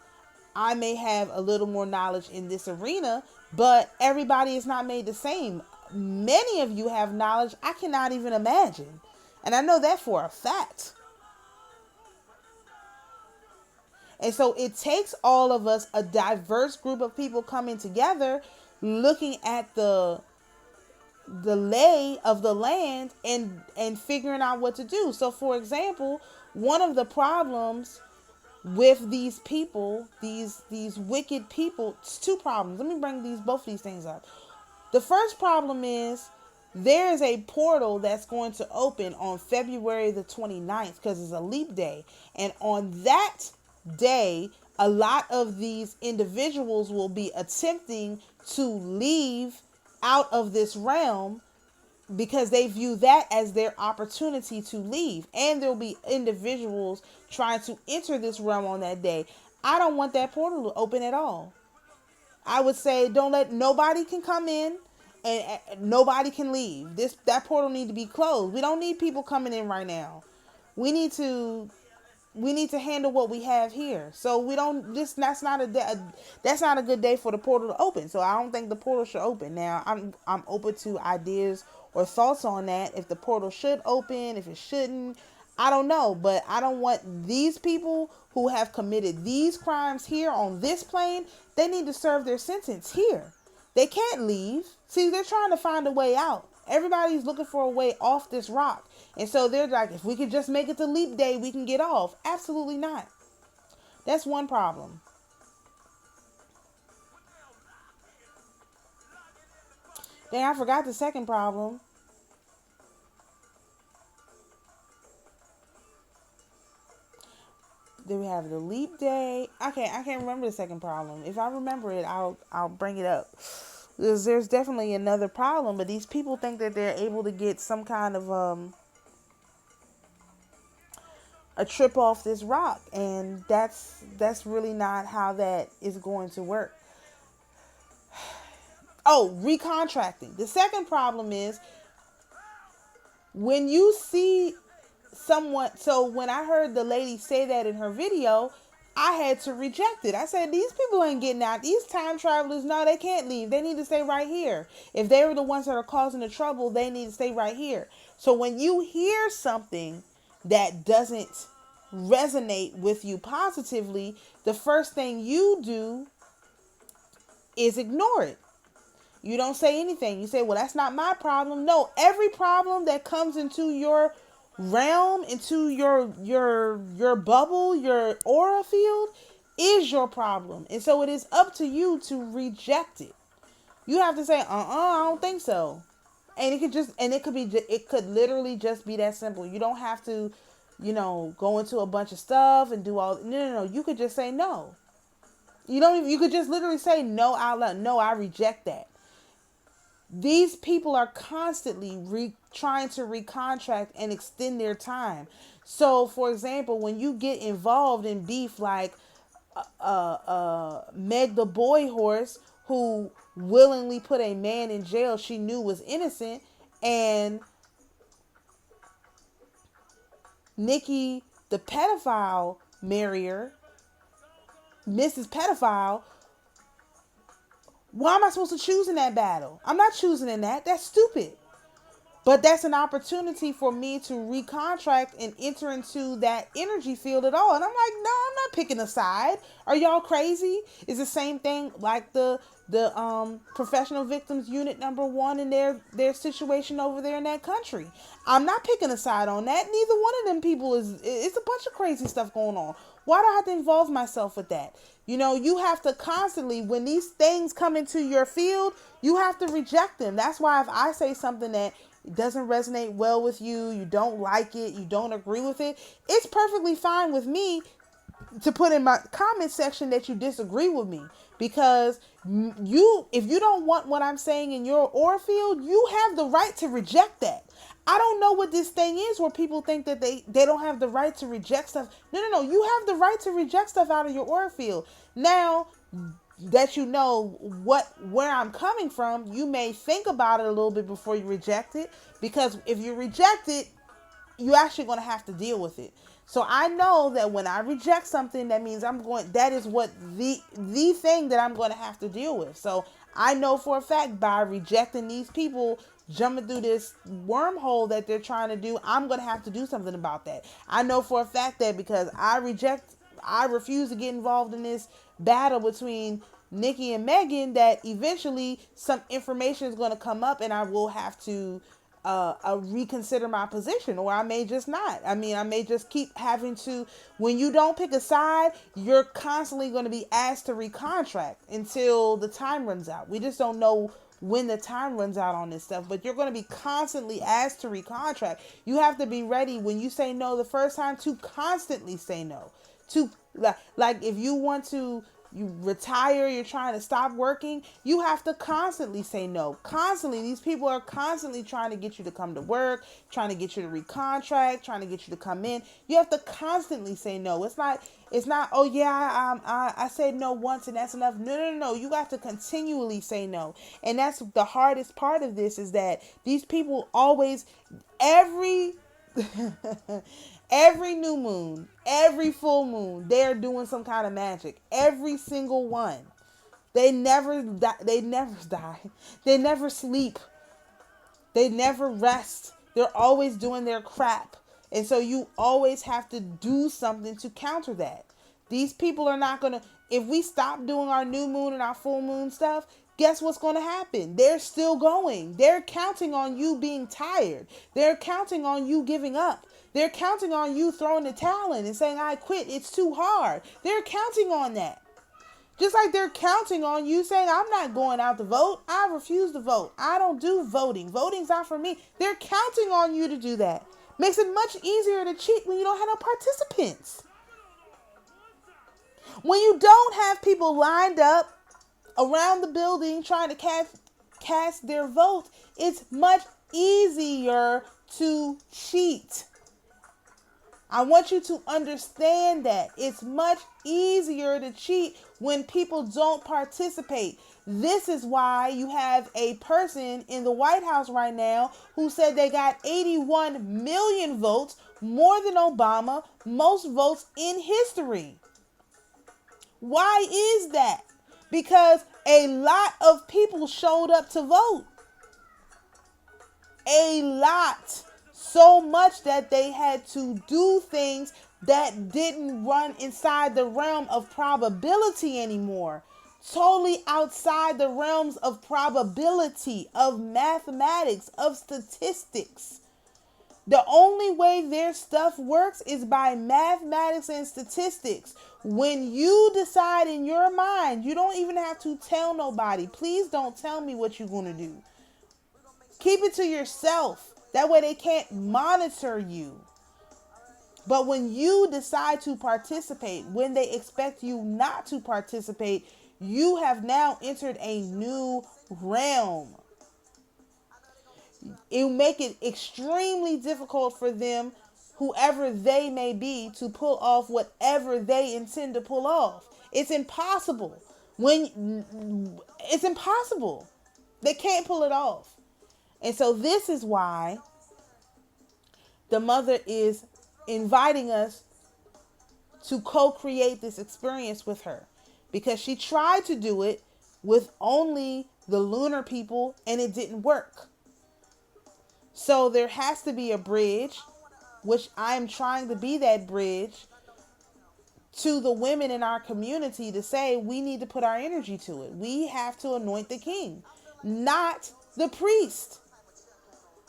[SPEAKER 1] I may have a little more knowledge in this arena, but everybody is not made the same. Many of you have knowledge I cannot even imagine. And I know that for a fact. And so it takes all of us, a diverse group of people coming together, looking at the lay of the land and figuring out what to do. So for example, one of the problems with these people, these wicked people, it's two problems. Let me bring both of these things up. The first problem is there is a portal that's going to open on February the 29th because it's a leap day. And on that day, a lot of these individuals will be attempting to leave out of this realm because they view that as their opportunity to leave. And there'll be individuals trying to enter this realm on that day. I don't want that portal to open at all. I would say don't let nobody can come in and nobody can leave. That portal need to be closed. We don't need people coming in right now. We need to handle what we have here. So we don't that's not a good day for the portal to open. So I don't think the portal should open. Now I'm open to ideas or thoughts on that. If the portal should open, if it shouldn't, I don't know, but I don't want these people who have committed these crimes here on this plane. They need to serve their sentence here. They can't leave. See, they're trying to find a way out. Everybody's looking for a way off this rock. And so they're like, if we could just make it to leap day, we can get off. Absolutely not. That's one problem. Then I forgot the second problem. Then we have the leap day. I can't remember the second problem. If I remember it, I'll bring it up. There's definitely another problem, but these people think that they're able to get some kind of a trip off this rock, and that's really not how that is going to work. Oh, recontracting. The second problem is when you see someone. So when I heard the lady say that in her video, I had to reject it. I said, these people ain't getting out. These time travelers, no, they can't leave. They need to stay right here. If they were the ones that are causing the trouble, they need to stay right here. So when you hear something that doesn't resonate with you positively, the first thing you do is ignore it. You don't say anything. You say, well, that's not my problem. No, every problem that comes into your realm, into your bubble, your aura field is your problem. And so it is up to you to reject it. You have to say, I don't think so. And it could literally just be that simple. You don't have to, go into a bunch of stuff and do all. No. You could just say no. You could just literally say no out loud. No, I reject that. These people are constantly trying to recontract and extend their time. So, for example, when you get involved in beef like Meg the boy horse, who willingly put a man in jail she knew was innocent, and Nikki the pedophile marrier, Mrs. Pedophile, why am I supposed to choose in that battle? I'm not choosing in that. That's stupid. But that's an opportunity for me to recontract and enter into that energy field at all. And I'm like, no, I'm not picking a side. Are y'all crazy? It's the same thing like the professional victims unit #1 in their situation over there in that country. I'm not picking a side on that. Neither one of them people it's a bunch of crazy stuff going on. Why do I have to involve myself with that? You know, you have to constantly, when these things come into your field, you have to reject them. That's why if I say something that doesn't resonate well with you, you don't like it, you don't agree with it, it's perfectly fine with me to put in my comment section that you disagree with me, because if you don't want what I'm saying in your aura field, you have the right to reject that. I don't know what this thing is where people think that they don't have the right to reject stuff. No. You have the right to reject stuff out of your aura field. Now that you know where I'm coming from, you may think about it a little bit before you reject it, because if you reject it, you're actually going to have to deal with it. So I know that when I reject something, that means that is what the thing that I'm going to have to deal with. So I know for a fact, by rejecting these people jumping through this wormhole that they're trying to do, I'm going to have to do something about that. I know for a fact that because I refuse to get involved in this battle between Nikki and Megan, that eventually some information is going to come up and I will have to reconsider my position, or I may just not. I may just keep having to. When you don't pick a side, you're constantly going to be asked to recontract until the time runs out. We just don't know when the time runs out on this stuff, but you're going to be constantly asked to recontract. You have to be ready when you say no the first time to constantly say no. To like if you want to retire, you're trying to stop working, you have to constantly say no. Constantly. These people are constantly trying to get you to come to work, trying to get you to recontract, trying to get you to come in. You have to constantly say no. It's not, oh yeah, I said no once and that's enough. No. You have to continually say no. And that's the hardest part of this, is that these people always, every every new moon, every full moon, they're doing some kind of magic. Every single one. They never die. They never die. They never sleep. They never rest. They're always doing their crap. And so you always have to do something to counter that. These people are not going to, if we stop doing our new moon and our full moon stuff, guess what's going to happen? They're still going. They're counting on you being tired. They're counting on you giving up. They're counting on you throwing the towel in and saying, I quit. It's too hard. They're counting on that. Just like they're counting on you saying, I'm not going out to vote. I refuse to vote. I don't do voting. Voting's not for me. They're counting on you to do that. Makes it much easier to cheat when you don't have no participants. When you don't have people lined up around the building trying to cast their vote, it's much easier to cheat. I want you to understand that it's much easier to cheat when people don't participate. This is why you have a person in the White House right now who said they got 81 million votes, more than Obama, most votes in history. Why is that? Because a lot of people showed up to vote. A lot. So much that they had to do things that didn't run inside the realm of probability anymore. Totally outside the realms of probability, of mathematics, of statistics. The only way their stuff works is by mathematics and statistics. When you decide in your mind, you don't even have to tell nobody. Please don't tell me what you're going to do. Keep it to yourself. That way they can't monitor you. But when you decide to participate, when they expect you not to participate, you have now entered a new realm. it will make it extremely difficult for them, whoever they may be, to pull off whatever they intend to pull off. It's impossible. It's impossible. They can't pull it off. And so this is why the mother is inviting us to co-create this experience with her, because she tried to do it with only the lunar people and it didn't work. So there has to be a bridge, which I'm trying to be that bridge to the women in our community, to say we need to put our energy to it. We have to anoint the king, not the priest.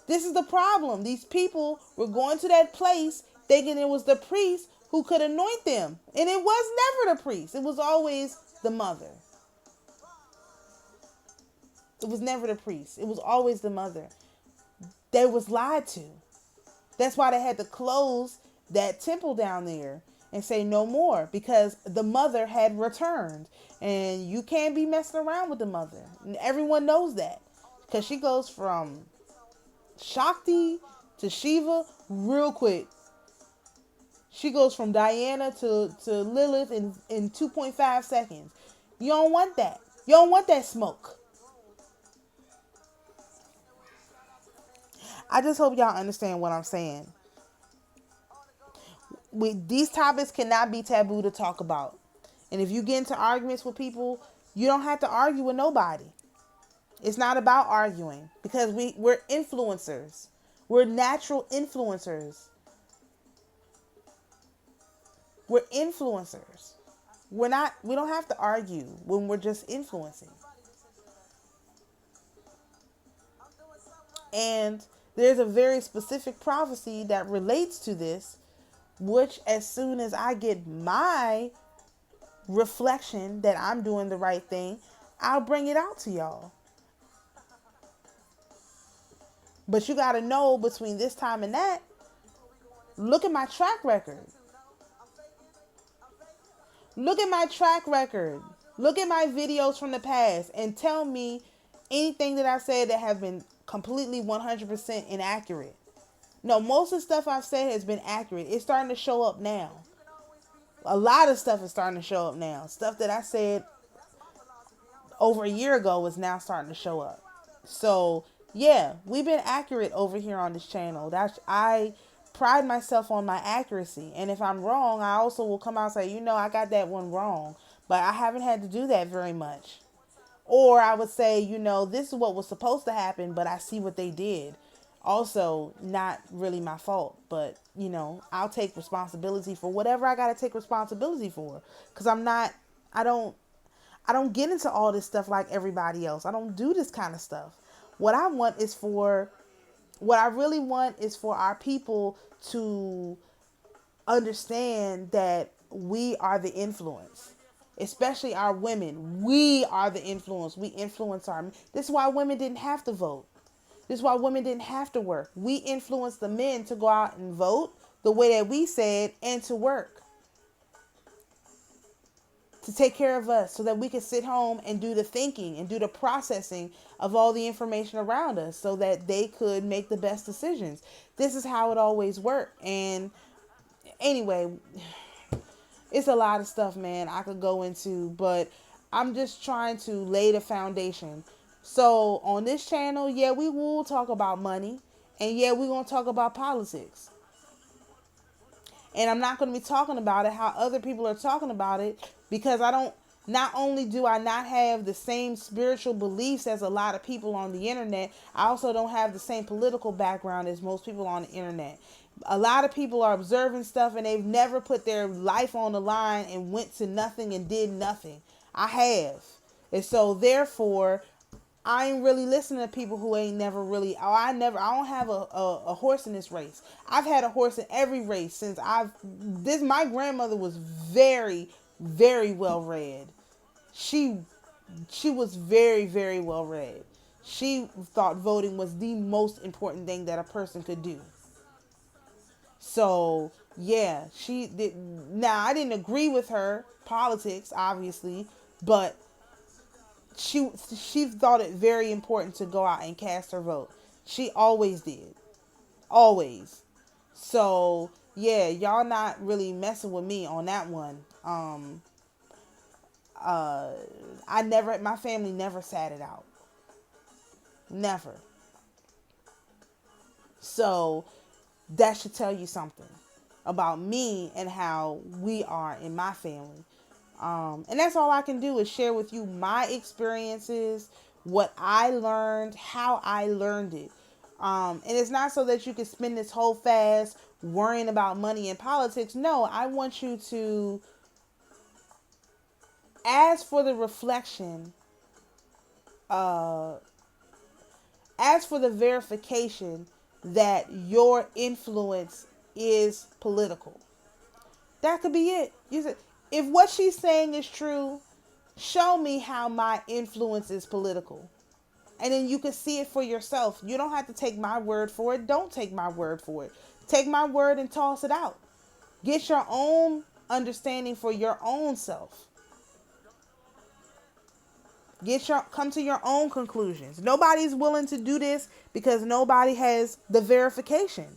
[SPEAKER 1] This is the problem. These people were going to that place thinking it was the priest who could anoint them. And it was never the priest. It was always the mother. It was never the priest. It was always the mother. They was lied to. That's why they had to close that temple down there and say no more, because the mother had returned. And you can't be messing around with the mother. And everyone knows that, because she goes from Shakti to Shiva real quick. She goes from Diana to Lilith in 2.5 seconds. You don't want that. You don't want that smoke. I just hope y'all understand what I'm saying. These topics cannot be taboo to talk about. And if you get into arguments with people, you don't have to argue with nobody. It's not about arguing, because we're influencers. We're natural influencers. We're influencers. We don't have to argue when we're just influencing. And there's a very specific prophecy that relates to this, which as soon as I get my reflection that I'm doing the right thing, I'll bring it out to y'all. But you got to know, between this time and that, look at my track record. Look at my track record. Look at my videos from the past and tell me anything that I said that have been completely 100% inaccurate. No, most of the stuff I've said has been accurate. It's starting to show up now. A lot of stuff is starting to show up now. Stuff that I said over a year ago is now starting to show up. So, yeah, we've been accurate over here on this channel. I pride myself on my accuracy. And if I'm wrong, I also will come out and say, I got that one wrong. But I haven't had to do that very much. Or I would say, this is what was supposed to happen, but I see what they did. Also, not really my fault, but, I'll take responsibility for whatever I got to take responsibility for. Because I don't get into all this stuff like everybody else. I don't do this kind of stuff. What I really want is for our people to understand that we are the influence. Especially our women. We are the influence. We influence this is why women didn't have to vote. This is why women didn't have to work. We influenced the men to go out and vote the way that we said, and to work. To take care of us so that we could sit home and do the thinking and do the processing of all the information around us so that they could make the best decisions. This is how it always worked. And anyway, it's a lot of stuff, man, I could go into, but I'm just trying to lay the foundation. So on this channel, yeah, we will talk about money, and yeah, we're going to talk about politics. And I'm not going to be talking about it how other people are talking about it, because not only do I not have the same spiritual beliefs as a lot of people on the internet, I also don't have the same political background as most people on the internet. A lot of people are observing stuff and they've never put their life on the line and went to nothing and did nothing. I have. And so therefore, I ain't really listening to people who ain't never really, I don't have a horse in this race. I've had a horse in every race since my grandmother was very, very well read. She was very, very well read. She thought voting was the most important thing that a person could do. So, yeah, she did. Now, I didn't agree with her politics, obviously, but she thought it very important to go out and cast her vote. She always did. Always. So, yeah, y'all not really messing with me on that one. My family never sat it out. Never. So, that should tell you something about me and how we are in my family. And that's all I can do is share with you my experiences, what I learned, how I learned it. And it's not so that you can spend this whole fast worrying about money and politics. No, I want you to ask for the reflection, ask for the verification that your influence is political. That could be it. You said, if what she's saying is true, show me how my influence is political. And then you can see it for yourself. You don't have to take my word for it. Don't take my word for it. Take my word and toss it out. Get your own understanding for your own self. Come to your own conclusions. Nobody's willing to do this because nobody has the verification.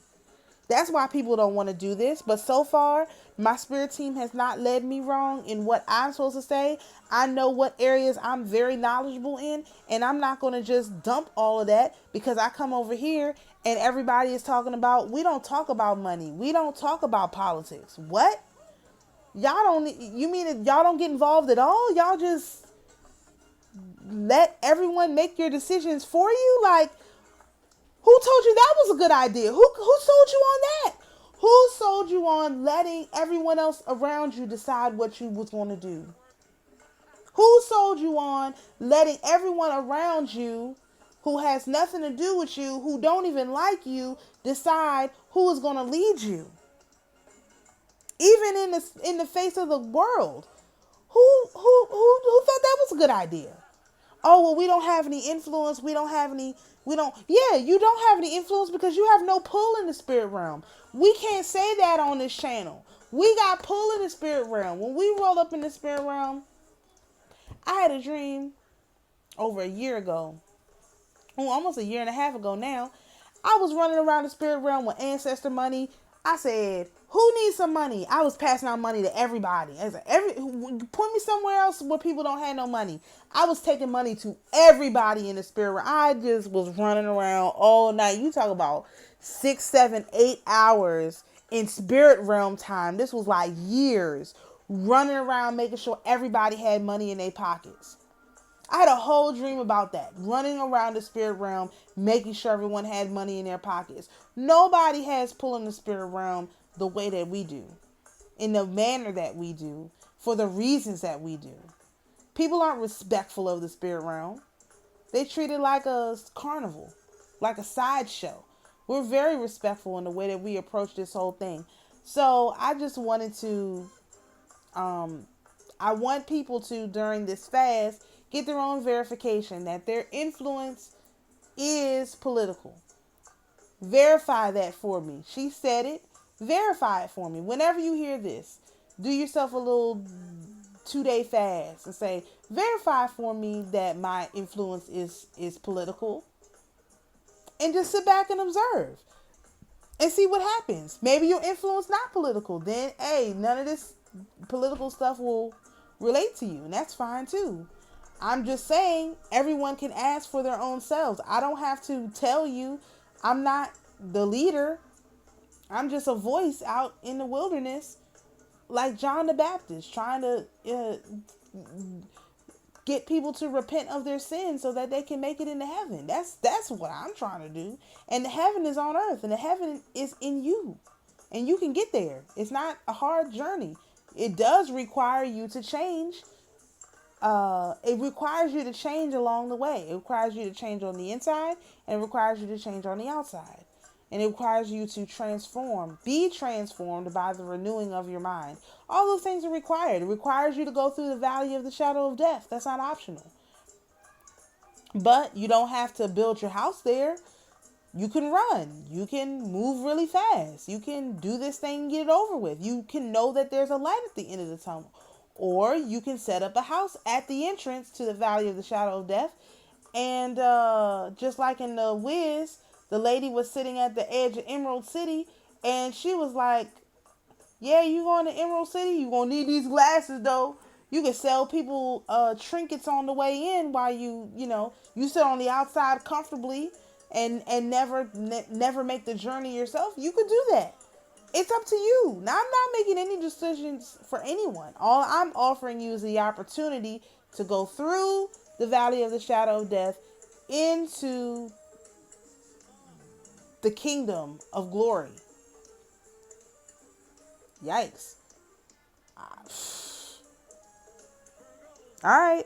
[SPEAKER 1] That's why people don't want to do this. But so far, my spirit team has not led me wrong in what I'm supposed to say. I know what areas I'm very knowledgeable in, and I'm not going to just dump all of that because I come over here and everybody is talking about, we don't talk about money. We don't talk about politics. What? You mean that y'all don't get involved at all? Y'all just let everyone make your decisions for you? Like, who told you that was a good idea? Who sold you on that? Who sold you on letting everyone else around you decide what you was going to do? Who sold you on letting everyone around you who has nothing to do with you, who don't even like you, decide who is going to lead you? Even in the face of the world. Who thought that was a good idea? Oh, well, we don't have any influence. You don't have any influence because you have no pull in the spirit realm. We can't say that on this channel. We got pull in the spirit realm. When we roll up in the spirit realm, I had a dream over a year ago. Almost a year and a half ago now. I was running around the spirit realm with ancestor money. I said, who needs some money? I was passing out money to everybody. I said, put me somewhere else where people don't have no money. I was taking money to everybody in the spirit realm. I just was running around all night. You talk about 6, 7, 8 hours in spirit realm time. This was like years running around making sure everybody had money in their pockets. I had a whole dream about that. Running around the spirit realm, making sure everyone had money in their pockets. Nobody has pull in the spirit realm the way that we do. In the manner that we do. For the reasons that we do. People aren't respectful of the spirit realm. They treat it like a carnival. Like a sideshow. We're very respectful in the way that we approach this whole thing. So I just wanted to... I want people to, during this fast, get their own verification that their influence is political. Verify that for me. She said it. Verify it for me. Whenever you hear this, do yourself a little 2-day fast and say, verify for me that my influence is political. And just sit back and observe. And see what happens. Maybe your influence not political. Then, hey, none of this political stuff will relate to you. And that's fine too. I'm just saying everyone can ask for their own selves. I don't have to tell you. I'm not the leader. I'm just a voice out in the wilderness like John the Baptist trying to get people to repent of their sins so that they can make it into heaven. That's what I'm trying to do. And the heaven is on earth and the heaven is in you. And you can get there. It's not a hard journey. It does require you to change. It requires you to change along the way. It requires you to change on the inside and it requires you to change on the outside. And it requires you to transform, be transformed by the renewing of your mind. All those things are required. It requires you to go through the valley of the shadow of death. That's not optional. But you don't have to build your house there. You can run. You can move really fast. You can do this thing and get it over with. You can know that there's a light at the end of the tunnel. Or you can set up a house at the entrance to the valley of the shadow of death. And just like in the Wiz, the lady was sitting at the edge of Emerald City, and she was like, yeah, you going to Emerald City? You gonna need these glasses though. You can sell people trinkets on the way in while you sit on the outside comfortably and never make the journey yourself. You could do that. It's up to you. Now, I'm not making any decisions for anyone. All I'm offering you is the opportunity to go through the valley of the shadow of death into the kingdom of glory. Yikes. All right.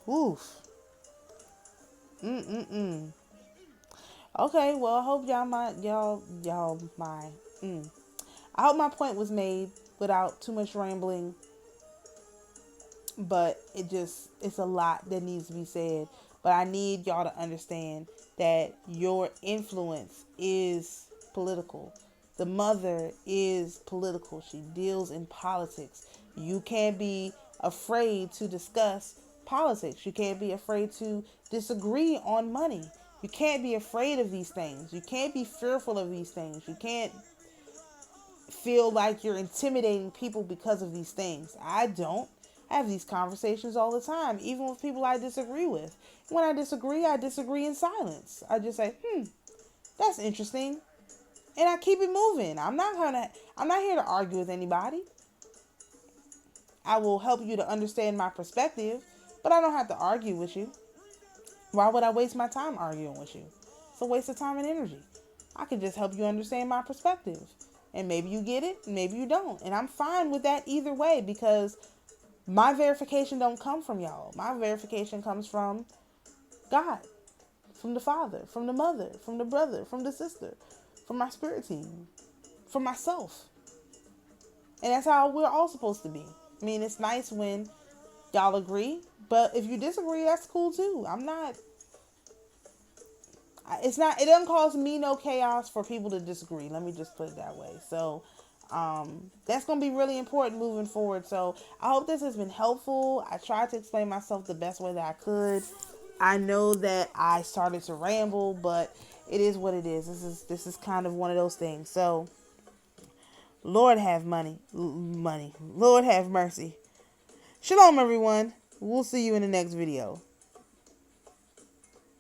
[SPEAKER 1] Oof. Okay, well, I hope I hope my point was made without too much rambling, but it's a lot that needs to be said. But I need y'all to understand that your influence is political. The mother is political. She deals in politics. You can't be afraid to discuss politics. You can't be afraid to disagree on money. You can't be afraid of these things. You can't be fearful of these things. You can't feel like you're intimidating people because of these things. I don't. I have these conversations all the time, even with people I disagree with. When I disagree in silence. I just say, that's interesting. And I keep it moving. I'm not here to argue with anybody. I will help you to understand my perspective, but I don't have to argue with you. Why would I waste my time arguing with you? It's a waste of time and energy. I can just help you understand my perspective. And maybe you get it, maybe you don't. And I'm fine with that either way, because my verification don't come from y'all. My verification comes from God, from the Father, from the Mother, from the brother, from the sister, from my spirit team, from myself. And that's how we're all supposed to be. I mean, it's nice when y'all agree, but if you disagree, that's cool too. It doesn't cause me no chaos for people to disagree. Let me just put it that way. So, that's going to be really important moving forward. So I hope this has been helpful. I tried to explain myself the best way that I could. I know that I started to ramble, but it is what it is. This is kind of one of those things. So, Lord have money. Lord have mercy. Shalom, everyone. We'll see you in the next video.